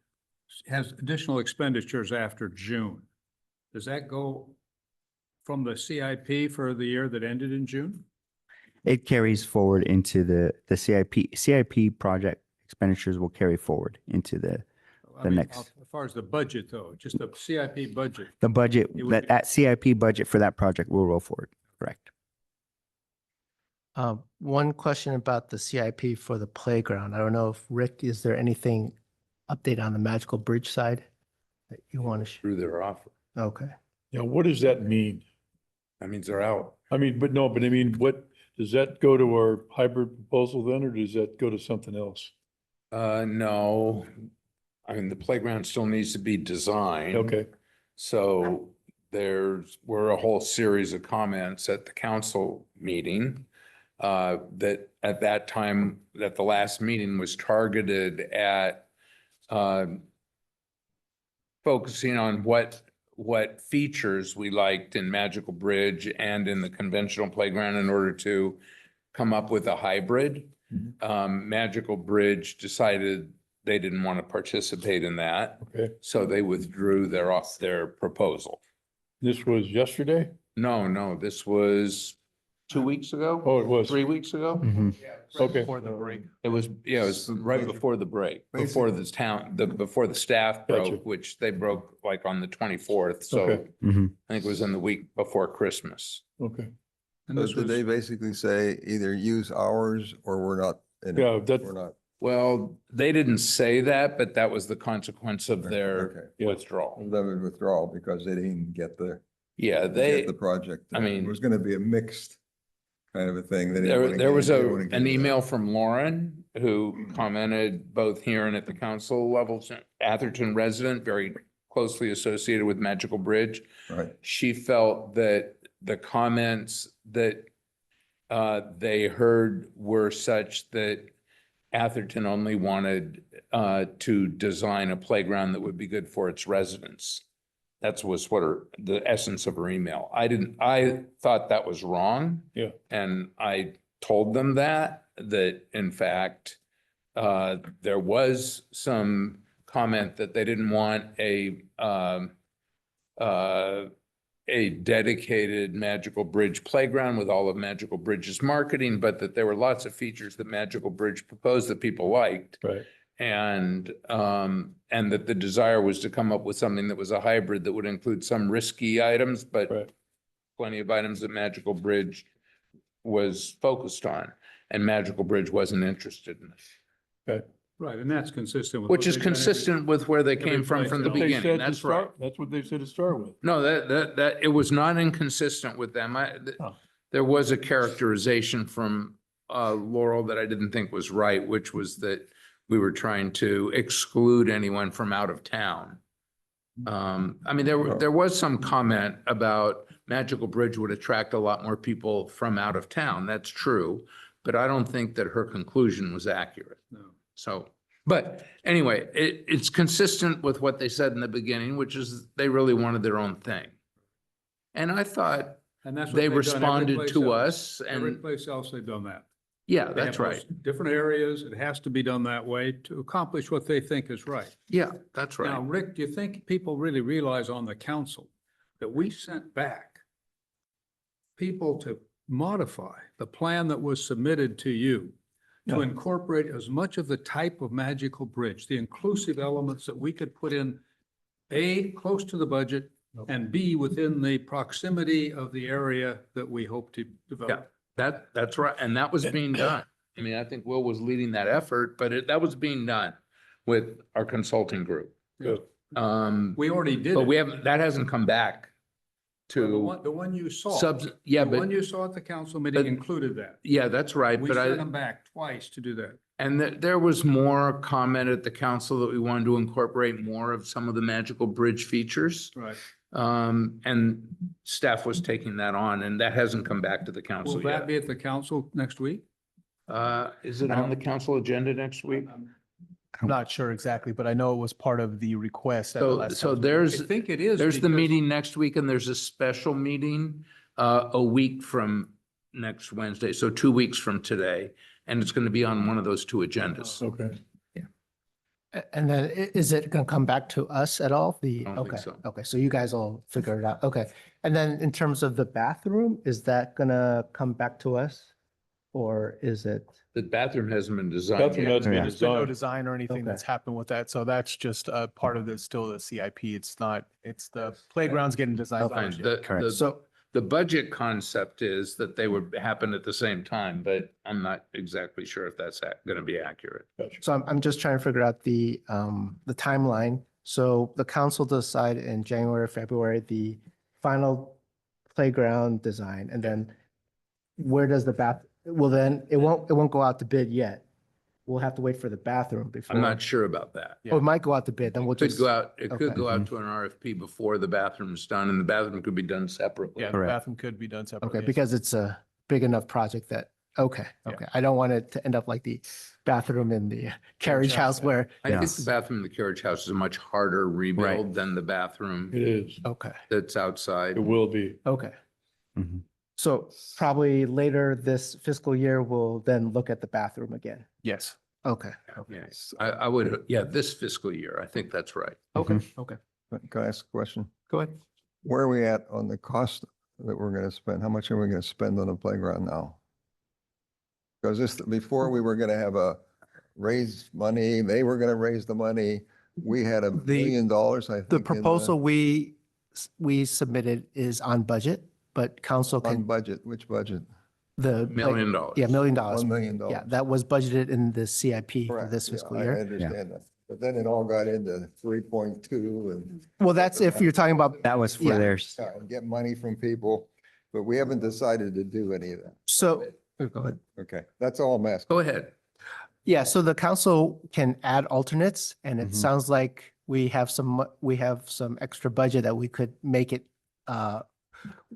has additional expenditures after June, does that go from the CIP for the year that ended in June? It carries forward into the CIP. CIP project expenditures will carry forward into the next. As far as the budget though, just the CIP budget. budget, It would be- that CIP budget for that project will roll forward, correct? One question about the CIP for the playground. I don't know if Rick, is there anything update on the Magical Bridge side that you want to? Through their offer. Okay. Yeah, what does that mean? That means they're out. I mean, but no, but I mean, what, does that go to our hybrid proposal then, or does that go to something else? No, I mean, the playground still needs to be designed. Okay, So were a whole series of comments at the council meeting. That at that time, that the last meeting was targeted at focusing on what features we liked in Magical Bridge and in the conventional playground in order to come up with a hybrid. Magical Bridge decided they didn't want to participate in that, okay. so they withdrew their proposal. This was yesterday? No, this was 2 weeks ago, Oh, it was. 3 weeks ago. Mhm. Okay. Before the break. It was right before the break, before before the staff Gotcha. broke, which they broke like on the 24th. So Okay. Mhm. I think it was in the week before Christmas. Okay. And So this did they was, basically say either use ours or we're not in it? Yeah, that, We're not. Well, they didn't say that, but that was the consequence of Okay. their withdrawal. Limited withdrawal because they didn't get Yeah, get the project. I mean- It was gonna be a mixed kind of a thing. They didn't wanna there get was into- they didn't wanna get an into that. email from Lauren who commented both here and at the council levels, Atherton resident, very closely associated with Magical Bridge. Right, She felt that the comments that they heard were such that Atherton only wanted to design a playground that would be good for its residents. That was the essence of her email. I thought that was wrong. Yeah. And I told them that in fact, there was some comment that they didn't want a dedicated Magical Bridge playground with all of Magical Bridge's marketing, but that there were lots of features that Magical Bridge proposed that people liked. right. And that the desire was to come up with something that was a hybrid that would include some risky items, but Right. plenty of items that Magical Bridge was focused on, and Magical Bridge wasn't interested in it. right, and that's consistent with. Which what is they've done every- consistent with where they every came from place the else. They beginning. said to That's right. start- That's what they said to start with. No, that it was not inconsistent with them. Oh. There was a characterization from Laurel that I didn't think was right, which was that we were trying to exclude anyone from out of town. I mean, there was some comment about Magical Bridge would attract a lot more people from out of town. That's true. But I don't think that her conclusion was accurate. No. So, but anyway, it's consistent with what they said in the beginning, which is they really wanted their own thing. And I thought And that's what they they've done every responded place to else. us Every and, place else they've done that. yeah, They that's have right. those Different areas, it has to be done that way to accomplish what they think is right. Yeah, that's Now, right. Rick, do you think people really realize on the council that we sent back people to modify the plan that was submitted to you to Yeah. incorporate as much of the type of Magical Bridge, the inclusive elements that we could put in, A, close to the budget, and B, within the proximity of the area that we hope to develop? That's right. And that was being done. I mean, I think Will was leading that effort, but that was being done with our consulting group. Good. We already did But it. we haven't, that hasn't come back The to one you saw. yeah, The one but, you saw at the council meeting but- included that. yeah, that's right. We But sent I, them back twice to do that. and there was more comment at the council that we wanted to incorporate more of some of the Magical Bridge features. Right. And staff was taking that on, and that hasn't come back to the Will council that yet. be at the council next week? Is it on the council agenda next week? I'm not sure exactly, but I know it was part of the request. at the So, last so council meeting. I there's, think it is. there's the because- meeting next week and there's a special meeting a week from next Wednesday, so 2 weeks from today. And it's going to be on one of those two agendas. Okay. And then is it going to come back to us at all? I don't think Okay, so. okay, so you guys will figure it out. Okay. And then in terms of the bathroom, is that gonna come back to us? Or is it? The bathroom hasn't been designed Bathroom yet. hasn't been There's been no designed. design or anything Okay. that's happened with that. So that's just a part of the, still the CIP. It's not, it's the playground's getting designed. Okay. first, yeah. The, Correct. the, So, the budget concept is that they would happen at the same time, but I'm not exactly sure if that's going to be accurate. So I'm just trying to figure out the timeline. So the council decide in January, February, the final playground design, and then where does the well, then it won't go out to bid yet. We'll have to wait for the bathroom before. I'm not sure about that. Oh, it might go out to bid, then we'll It could just. go out, it could okay. go out to an RFP before the bathroom's done, and the bathroom could be done separately. Yeah, the Correct. bathroom could be done separately. Okay, because it's a big enough project that, okay, Yeah. okay. I don't want it to end up like the bathroom in the carriage house, house yeah. where, I think Yes. the bathroom in the carriage house is a much harder rebuild than the bathroom It is. okay, that's outside. It will be. okay. Mhm. So probably later this fiscal year, we'll then look at the bathroom again. Yes. Okay. Yes, I would, yeah, this fiscal year, I think that's right. Okay, Mhm. okay. Can I ask a question? Go ahead. Where are we at on the cost that we're gonna spend? How much are we gonna spend on the playground now? Because before we were gonna have a raise money, they were gonna raise the money. We had $1 billion, I think. The in proposal we submitted is on budget, but council On can, budget, which budget? the. $1 million. Yeah, $1 million. $1 million. Yeah, that was budgeted in the CIP for Correct. this Yeah, fiscal I year. understand that. But then it all got into 3.2 and Well, that's if you're talking about, That was for Yeah. theirs. get money from people, but we haven't decided to do any of that. so, go ahead. Okay, that's all I'm asking. Go ahead. Yeah, so the council can add alternates, and it Mhm. sounds like we have some extra budget that we could make it,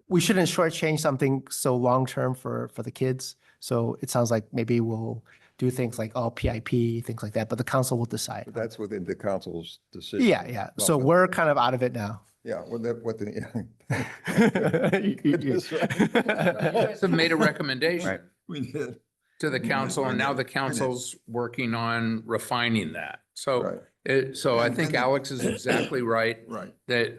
we shouldn't shortchange something so long-term for the kids. So it sounds like maybe we'll do things like all PIP, things like that, but the council will decide. But that's within the council's decision. Yeah, yeah. So Well, we're kind of out of it now. Yeah, what the, You guys have made a recommendation Right. we did, to the council, and now the council's working on refining that. So, right, so I think Alex is exactly right. right. That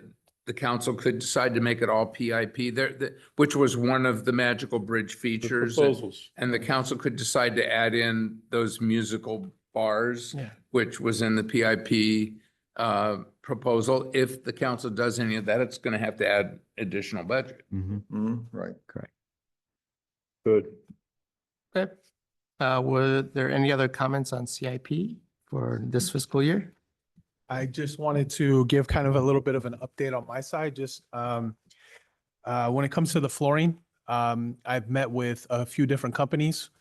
the council could decide to make it all PIP there, which was one of the Magical Bridge The features. proposals. And the council could decide to add in those musical bars, Yeah. which was in the PIP proposal. If the council does any of that, it's going to have to add additional budget. Mhm. Right. Good. Okay. Were there any other comments on CIP for this fiscal year? I just wanted to give kind of a little bit of an update on my side, just when it comes to the flooring, I've met with a few different companies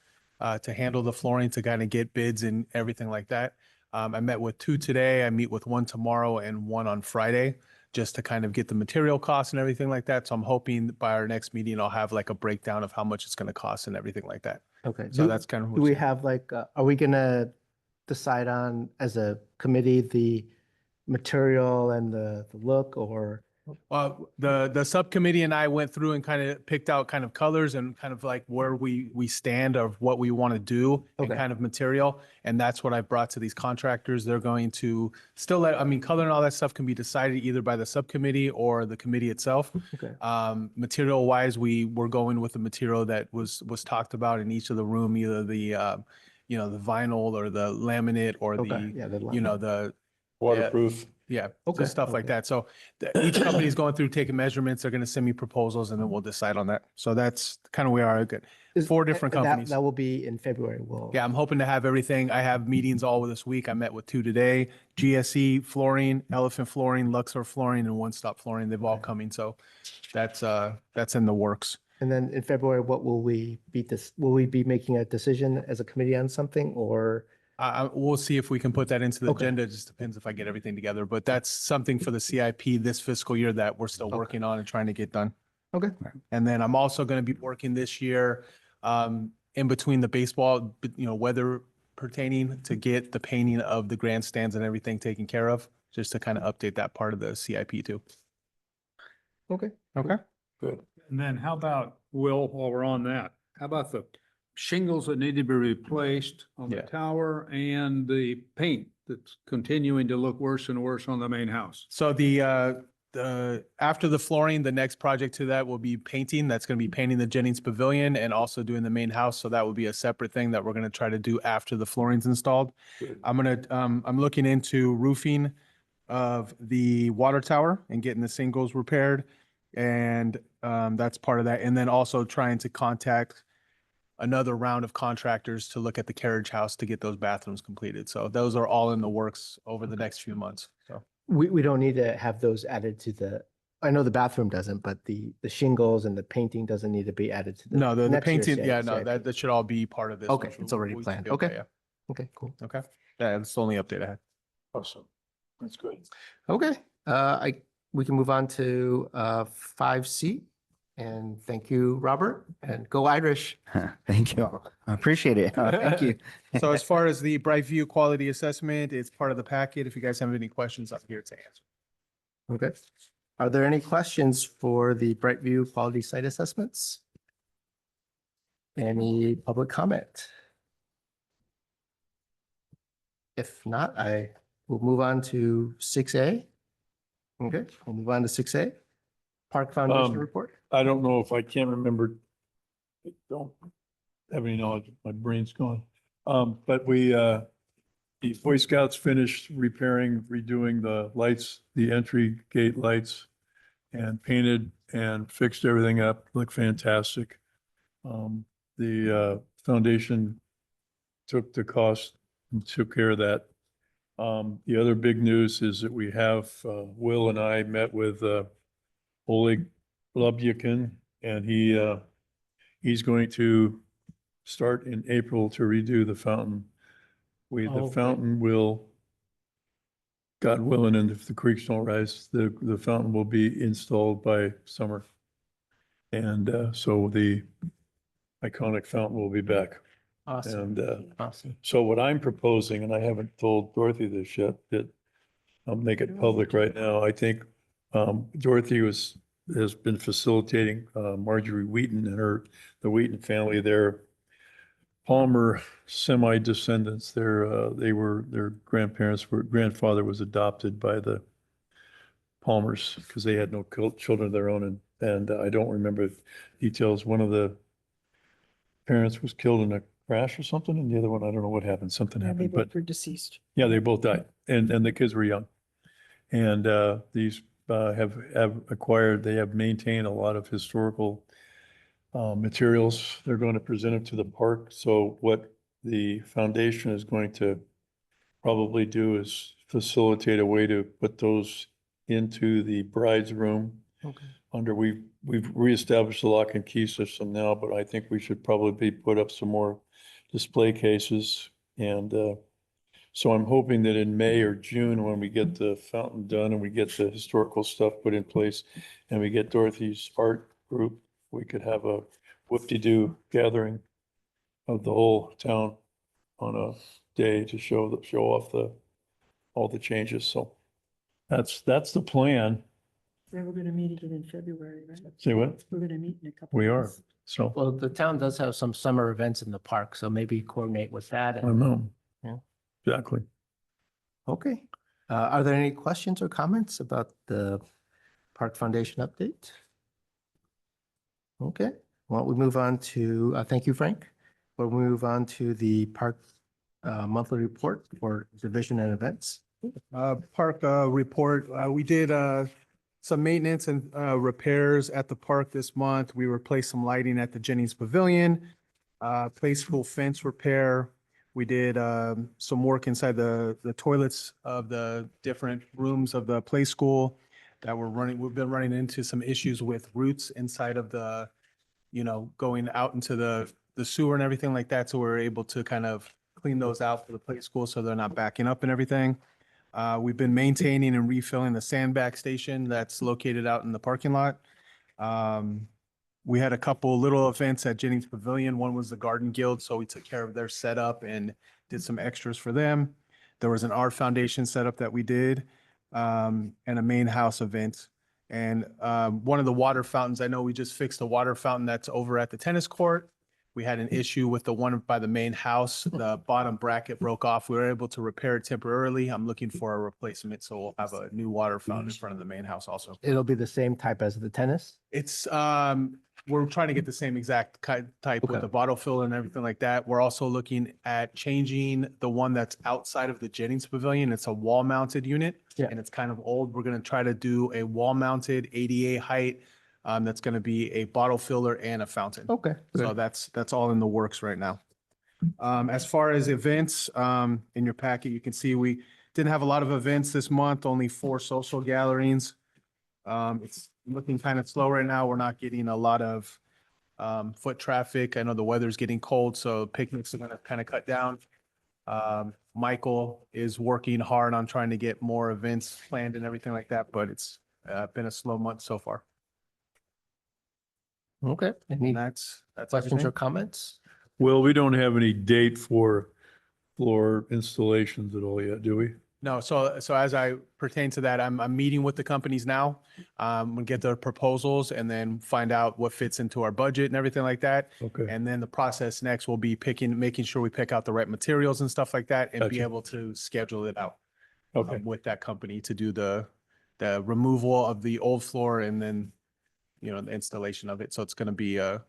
to handle the flooring, to kind of get bids and everything like that. I met with 2 today. I meet with 1 tomorrow and 1 on Friday, just to kind of get the material costs and everything like that. So I'm hoping by our next meeting, I'll have like a breakdown of how much it's going to cost and everything like that. Okay. So that's kind of. Do we have like, are we gonna decide on, as a committee, the material and the look, or? The subcommittee and I went through and kind of picked out kind of colors and kind of like where we stand of what we want to do and Okay. kind of material. And that's what I brought to these contractors. They're going to still color and all that stuff can be decided either by the subcommittee or the committee itself. Okay. Material wise, we were going with the material that was talked about in each of the room, either the, the vinyl or the laminate or Okay, the, yeah, the, Waterproof. yeah, Okay, just stuff like okay. that. So each company is going through, taking measurements. They're going to send me proposals and then we'll decide on that. So that's kind of where we are. Good. Is- 4 different and that- companies. That will be in February. We'll. Yeah, I'm hoping to have everything. I have meetings all this week. I met with 2 today, GSE flooring, Elephant Flooring, Luxor Flooring, and One Stop Flooring. They've all coming. So that's in the works. And then in February, what will we will we be making a decision as a committee on something, or? We'll see if we can put that into the Okay. agenda. It just depends if I get everything together, but that's something for the CIP this fiscal year that we're still Okay. working on and trying to get done. Okay. And then I'm also going to be working this year in between the baseball, weather pertaining to get the painting of the grandstands and everything taken care of, just to kind of update that part of the CIP too. Okay. Okay. Good. And then how about, Will, while we're on that, how about the shingles that need to be replaced on the Yeah. tower and the paint that's continuing to look worse and worse on the main house? So after the flooring, the next project to that will be painting. That's going to be painting the Jennings Pavilion and also doing the main house. So that will be a separate thing that we're going to try to do after the flooring's installed. Good. I'm looking into roofing of the water tower and getting the singles repaired. And that's part of that. And then also trying to contact another round of contractors to look at the carriage house to get those bathrooms completed. So those are all in the works over the next few months. So We don't need to have those added to I know the bathroom doesn't, but the shingles and the painting doesn't need to be added to the. no, the next year's painting, yeah, no, CIP. that should all be part of this. Okay, which it's we- already we planned. can do, Okay. yeah. Okay, cool. Okay. Yeah, that's the only update I had. Awesome. That's good. Okay, we can move on to 5C. And thank you, Robert, and go Irish. Thank you. I appreciate it. Thank you. So as far as the Brightview Quality Assessment, it's part of the packet. If you guys have any questions, I'm here to answer. Okay. Are there any questions for the Brightview Quality Site Assessments? Any public comment? If not, I will move on to 6A. Okay, we'll move on to 6A. Park Foundation Report. I don't know if I can't remember. I don't have any knowledge. My brain's gone. But the Boy Scouts finished repairing, redoing the lights, the entry gate lights, and painted and fixed everything up. Looked fantastic. The foundation took the cost and took care of that. The other big news is that we have, Will and I met with Oleg Lubyakin, and he's going to start in April to redo the fountain. The Okay. fountain will, God willing, and if the creeks don't rise, the fountain will be installed by summer. And so the iconic fountain will be back. Awesome. And Awesome. so what I'm proposing, and I haven't told Dorothy this yet, that I'll make it public right now. I think Dorothy has been facilitating Marjorie Wheaton and the Wheaton family, their Palmer semi-descendants. Their grandfather was adopted by the Palmers because they had no children of their own. And I don't remember details. One of the parents was killed in a crash or something, and the other one, I don't know what happened. Something They happened, both but were deceased. yeah, they both died, and the kids were young. And these have acquired, they have maintained a lot of historical materials. They're going to present them to the park. So what the foundation is going to probably do is facilitate a way to put those into the bride's room. Okay. We've reestablished the lock and key system now, but I think we should probably put up some more display cases. And so I'm hoping that in May or June, when we get the fountain done and we get the historical stuff put in place and we get Dorothy's art group, we could have a whoop-de-doo gathering of the whole town on a day to show off all the changes. So that's the plan. We're going to meet again in February, right? Say what? We're going to meet in a couple. We of are. months. So Well, the town does have some summer events in the park, so maybe coordinate with that. I and- know. Yeah. Exactly. Okay. Are there any questions or comments about the Park Foundation update? Okay, why don't we move on to, thank you, Frank. We'll move on to the park monthly report for division and events. Park report, we did some maintenance and repairs at the park this month. We replaced some lighting at the Jennings Pavilion, play school fence repair. We did some work inside the toilets of the different rooms of the play school that we've been running into some issues with roots inside of the, going out into the sewer and everything like that. So we're able to kind of clean those out for the play school so they're not backing up and everything. We've been maintaining and refilling the sandbag station that's located out in the parking lot. We had a couple little events at Jennings Pavilion. One was the Garden Guild, so we took care of their setup and did some extras for them. There was an art foundation setup that we did, and a main house event. And one of the water fountains, I know we just fixed the water fountain that's over at the tennis court. We had an issue with the one by the main house. The bottom bracket broke off. We were able to repair it temporarily. I'm looking for a replacement, so we'll have a new water fountain in front of the main house also. It'll be the same type as the tennis? It's, we're trying to get the same exact type Okay. with the bottle filler and everything like that. We're also looking at changing the one that's outside of the Jennings Pavilion. It's a wall mounted unit. Yeah. And it's kind of old. We're gonna try to do a wall mounted ADA height That's going to be a bottle filler and a fountain. Okay. So good. that's all in the works right now. As far as events, in your packet, you can see we didn't have a lot of events this month, only 4 social gatherings. It's looking kind of slow right now. We're not getting a lot of foot traffic. I know the weather's getting cold, so picnics are gonna kind of cut down. Michael is working hard on trying to get more events planned and everything like that, but it's been a slow month so far. Okay. Any And that's questions or everything. comments? Well, we don't have any date for floor installations at all yet, do we? No, so as I pertain to that, I'm meeting with the companies now. We'll get their proposals and then find out what fits into our budget and everything like that. Okay. And then the process next will be making sure we pick out the right materials and stuff like that and be Gotcha. able to schedule it out Okay. with that company to do the removal of the old floor and then, the installation of it. So it's going to be a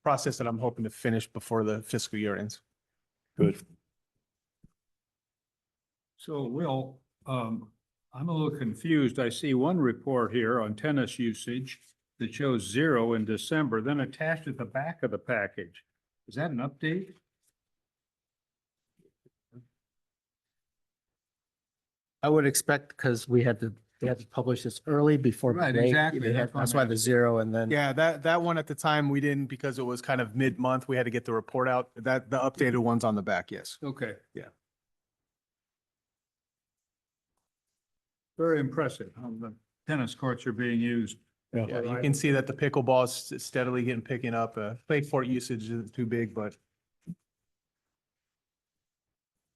process that I'm hoping to finish before the fiscal year ends. Good. So, Will, I'm a little confused. I see one report here on tennis usage that shows 0 in December, then attached at the back of the package. Is that an update? I would expect because we had to publish this early before. Right, break. exactly. They had- That's what That's I'm why the asking. 0 and then. Yeah, that one at the time we didn't because it was kind of mid-month. We had to get the report out. The updated one's on the back, yes. Okay. Yeah. Very impressive how the tennis courts are being used. Yeah, you can see that the pickleball is steadily picking up. Clay court usage isn't too big, but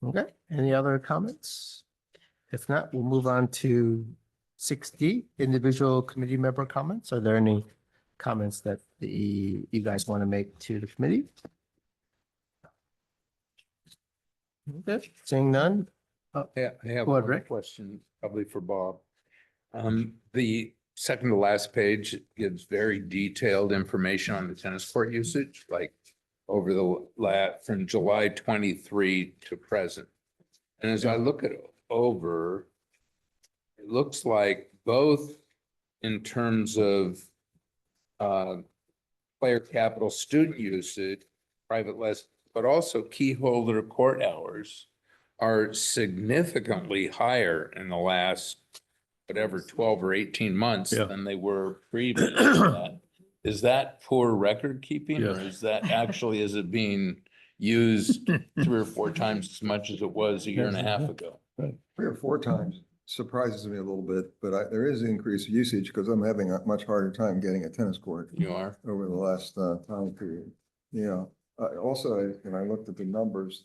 Okay, any other comments? If not, we'll move on to 6D, individual committee member comments. Are there any comments that you guys want to make to the committee? Okay, seeing none. Yeah, I have Go ahead, one Rick. question, probably for Bob. The second to last page gives very detailed information on the tennis court usage, like over from July 23 to present. And as I look it over, it looks like both in terms of player capital student usage, private lessons, but also key holder court hours are significantly higher in the last, whatever, 12 or 18 months Yeah. than they were previous to that. Is that poor record keeping or Yeah. is that actually, is it being used 3 or 4 times as much as it was a year and a half ago? 3 or 4 times surprises me a little bit, but there is increased usage because I'm having a much harder time getting a tennis court You are? over the last time period. Yeah, also, when I looked at the numbers,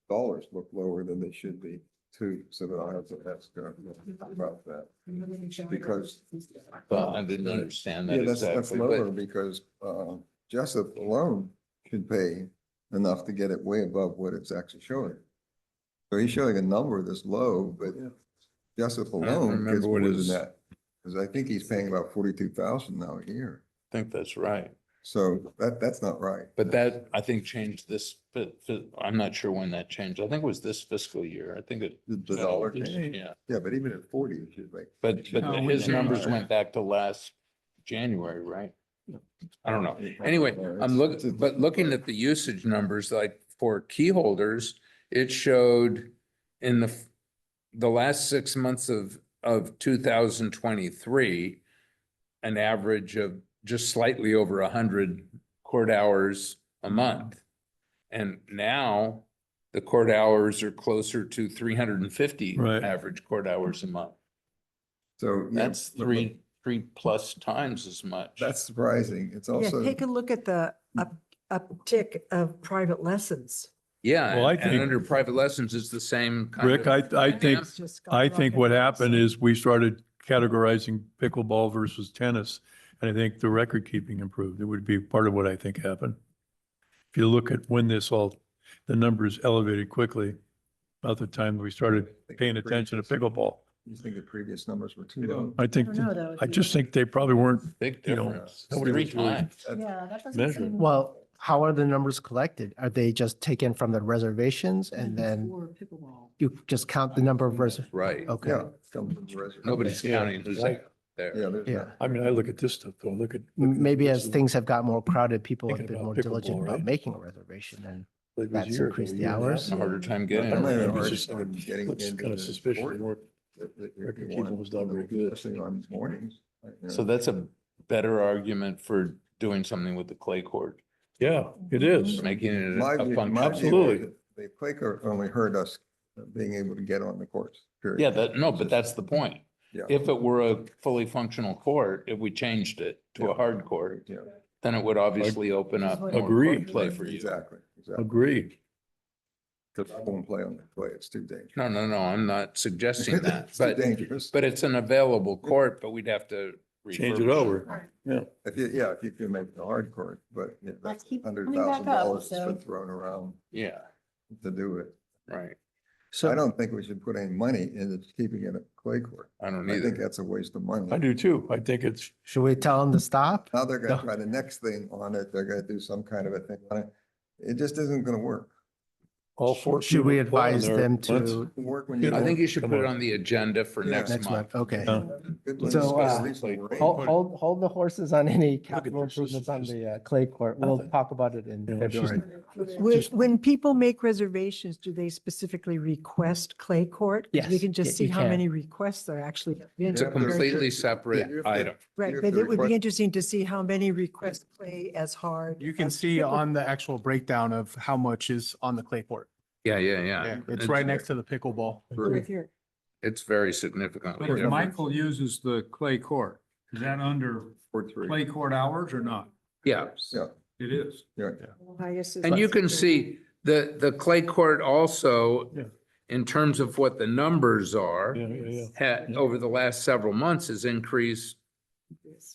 dollars look lower than they should be too, so that I have to ask about that. Because, Well, I didn't understand that yeah, that's exactly, lower but because Jessup alone should pay enough to get it way above what it's actually showing. So he's showing a number that's low, but Jessup alone remember gets more what than his- that. Because I think he's paying about 42,000 now a year. I think that's right. So that's not right. But that, I think, changed this, I'm not sure when that changed. I think it was this fiscal year. I think it. The dollar change. Yeah, Yeah, but even at 40, it should make. but No, we his numbers changed. went back to last January, right? I don't know. Anyway, I'm looking at the usage numbers, like for key holders, it showed in the last 6 months of 2023, an average of just slightly over 100 court hours a month. And now the court hours are closer to 350 Right. average court hours a month. So. yeah, That's three plus times as much. That's surprising. It's Yeah, also, take a look at the uptick of private lessons. Yeah, Well, I and think- under private lessons, it's the same. kind Rick, of I think, dynamic. It's just I think what skyrocketed. happened is we started categorizing pickleball versus tennis. And I think the record keeping improved. It would be part of what I think happened. If you look at when the numbers elevated quickly, about the time we started paying attention to pickleball. you think the previous numbers were too low? I think, I don't know, though. I just think they probably weren't, Big you know, difference. nobody 3 was really- times. Yeah, that doesn't measure. seem. Well, how are the numbers collected? Are they just taken from the reservations and then For pickleball. you just count the number of reservations? Right. Okay. Yeah. comes from the reservation. Nobody's counting. who's Right. there. there. Yeah, there's Yeah. not. I mean, I look at this stuff, though, look at. Maybe this as is- things have got more crowded, people have Thinking been about more diligent pickleball, about right? making a reservation and like it was a that's year ago, increased the year and a half hours. A ago. harder time I getting might have it. a It's hard just- time getting looks into kind of the suspicious. court More- if you Record want, keeping was not very good. Especially on mornings. you know. So that's a better argument for doing something with the clay court, Yeah, it is. making it My a view- function. my view Absolutely. is that The Quaker only hurt us being able to get on the courts, period. Yeah, but that's the point. Yeah. If it were a fully functional court, if we changed it to a hard court, Yeah, then it would obviously open up more Agreed. play for you. exactly, exactly. Agreed. Because I won't play on the clay, it's too dangerous. No, I'm not suggesting that, It's too but, dangerous. but it's an available court, but we'd have to. Change it refurbish over. Yeah. If you can make it a hard court, but yeah, Let's that's keep $100,000 coming back up, has been so- thrown around Yeah, to do it. right. I So don't think we should put any money into keeping it a clay court. I don't I think either. that's a waste of money. I do too. I think it's, should we tell them to stop? Now they're gonna No. try the next thing on it, they're gonna do some kind of a thing on it. It just isn't gonna work. all four. Should we people playing advise there. them Let's- to Work when You you. know, I think you should come put it on. on the agenda for Yeah, next Next month. month, okay. Good to So, discuss uh, these things. Hold the horses on any capital this, this is improvements on just the clay court. We'll nothing. talk about it in You know, it's just- February. When people make reservations, do they specifically request clay court? 'Cause We Yes, can just you see how can. many requests there actually have been. It's a Yeah, completely separate Yeah. item. Right, You have but to it would request- be interesting to see how many request play as hard. You can as see pickle- on the actual breakdown of how much is on the clay court. Yeah. Yeah, it's right next to the pickleball. With your- It's very significantly But if different. Michael uses the clay court, is that under Court three. clay court hours or not? Yeah. Yeah, It is. yeah. highest is And you like can 50. see the clay court also, Yeah. in terms of what the numbers are, Yeah. had, over the last several months has increased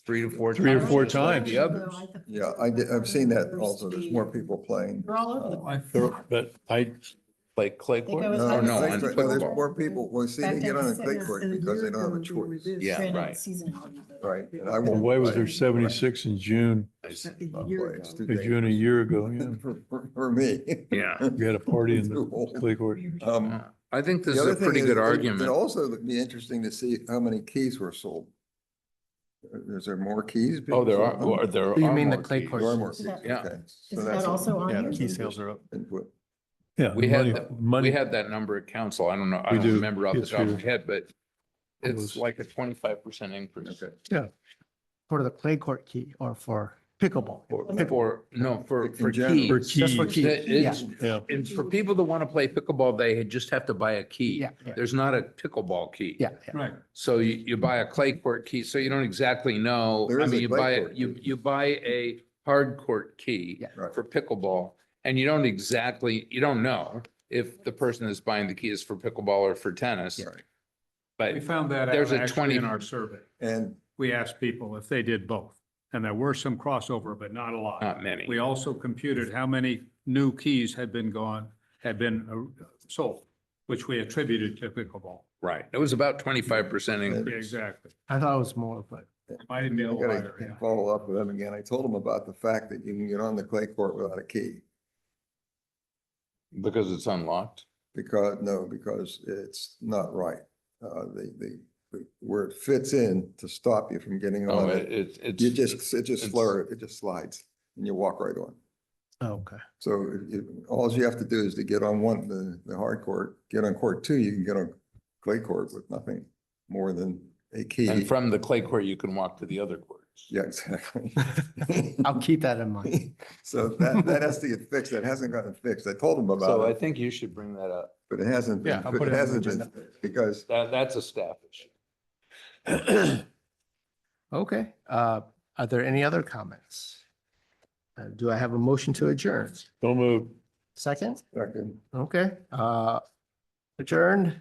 3 to 4 times. 3 or 4 just like times. The others. Yeah, I've seen that also. There's more people playing. They're all over the place. But I, Like clay Think court? I was Oh, having no, a on That's right. No, there's pickleball. more people. Well, see, they Back get on then, a clay yes, court and a because they year don't have a ago, we choice. did. Yeah, Trying to right. season. Right. And I won't why was play. there 76 in June, I see. A I'll year play. It's ago. too in June a dangerous. year ago? Yeah. For me. Yeah. We had a party in Too the old. clay court. I think this The is other a thing pretty good It'd argument. also be interesting to see how many keys were sold. Is there more keys? Oh, there are, being sold? or there You are mean the more clay keys. court? There are more Is keys, that- Yeah. okay. So Is that's that also on Yeah, here? the key sales are up. input. Yeah. We had, money- that- we money. had that number at council. I don't know, I We don't do. remember off the It's top of my here. head, but It it's was- like a 25% increase. Okay. For the clay court key or for pickleball? For general. keys. For Just for keys. keys. That Yeah. it's- Yeah. And for people that want to play pickleball, they just have to buy a key. Yeah, yeah. There's not a pickleball key. Yeah, yeah. Right. So you buy a clay court key, so you don't exactly know. There I is mean, a you clay buy, court key. you buy a hard court key Yeah. Right. for pickleball, and you don't know if the person that's buying the key is for pickleball or for tennis. Right. But We found that out There's a actually 20 in our survey. And We asked people if they did both, and there were some crossover, but not a lot. not many. We also computed how many new keys had been sold, which we attributed to pickleball. Right. It was about 25% Yeah, increase. exactly. I thought it was more, but Might have been a I little gotta higher, yeah. follow up with them again. I told them about the fact that you can get on the clay court without a key. Because it's unlocked. Because it's not right. Where it fits in to stop you from getting Oh, on it, it's. it just it's- slides and you walk right on. oh, okay. So all you have to do is to get on the hard court, get on court two, you can get on clay court with nothing more than a key. And from the clay court, you can walk to the other courts. Yeah, exactly. I'll keep that in mind. So that has to get fixed. That hasn't gotten fixed. I told them So about I it, think you should bring that up. but it hasn't been, Yeah, I'll put it it on the hasn't been, agenda. because That's a staff issue. Okay, are there any other comments? Do I have a motion to adjourn? Don't move. Second? second, Okay, adjourned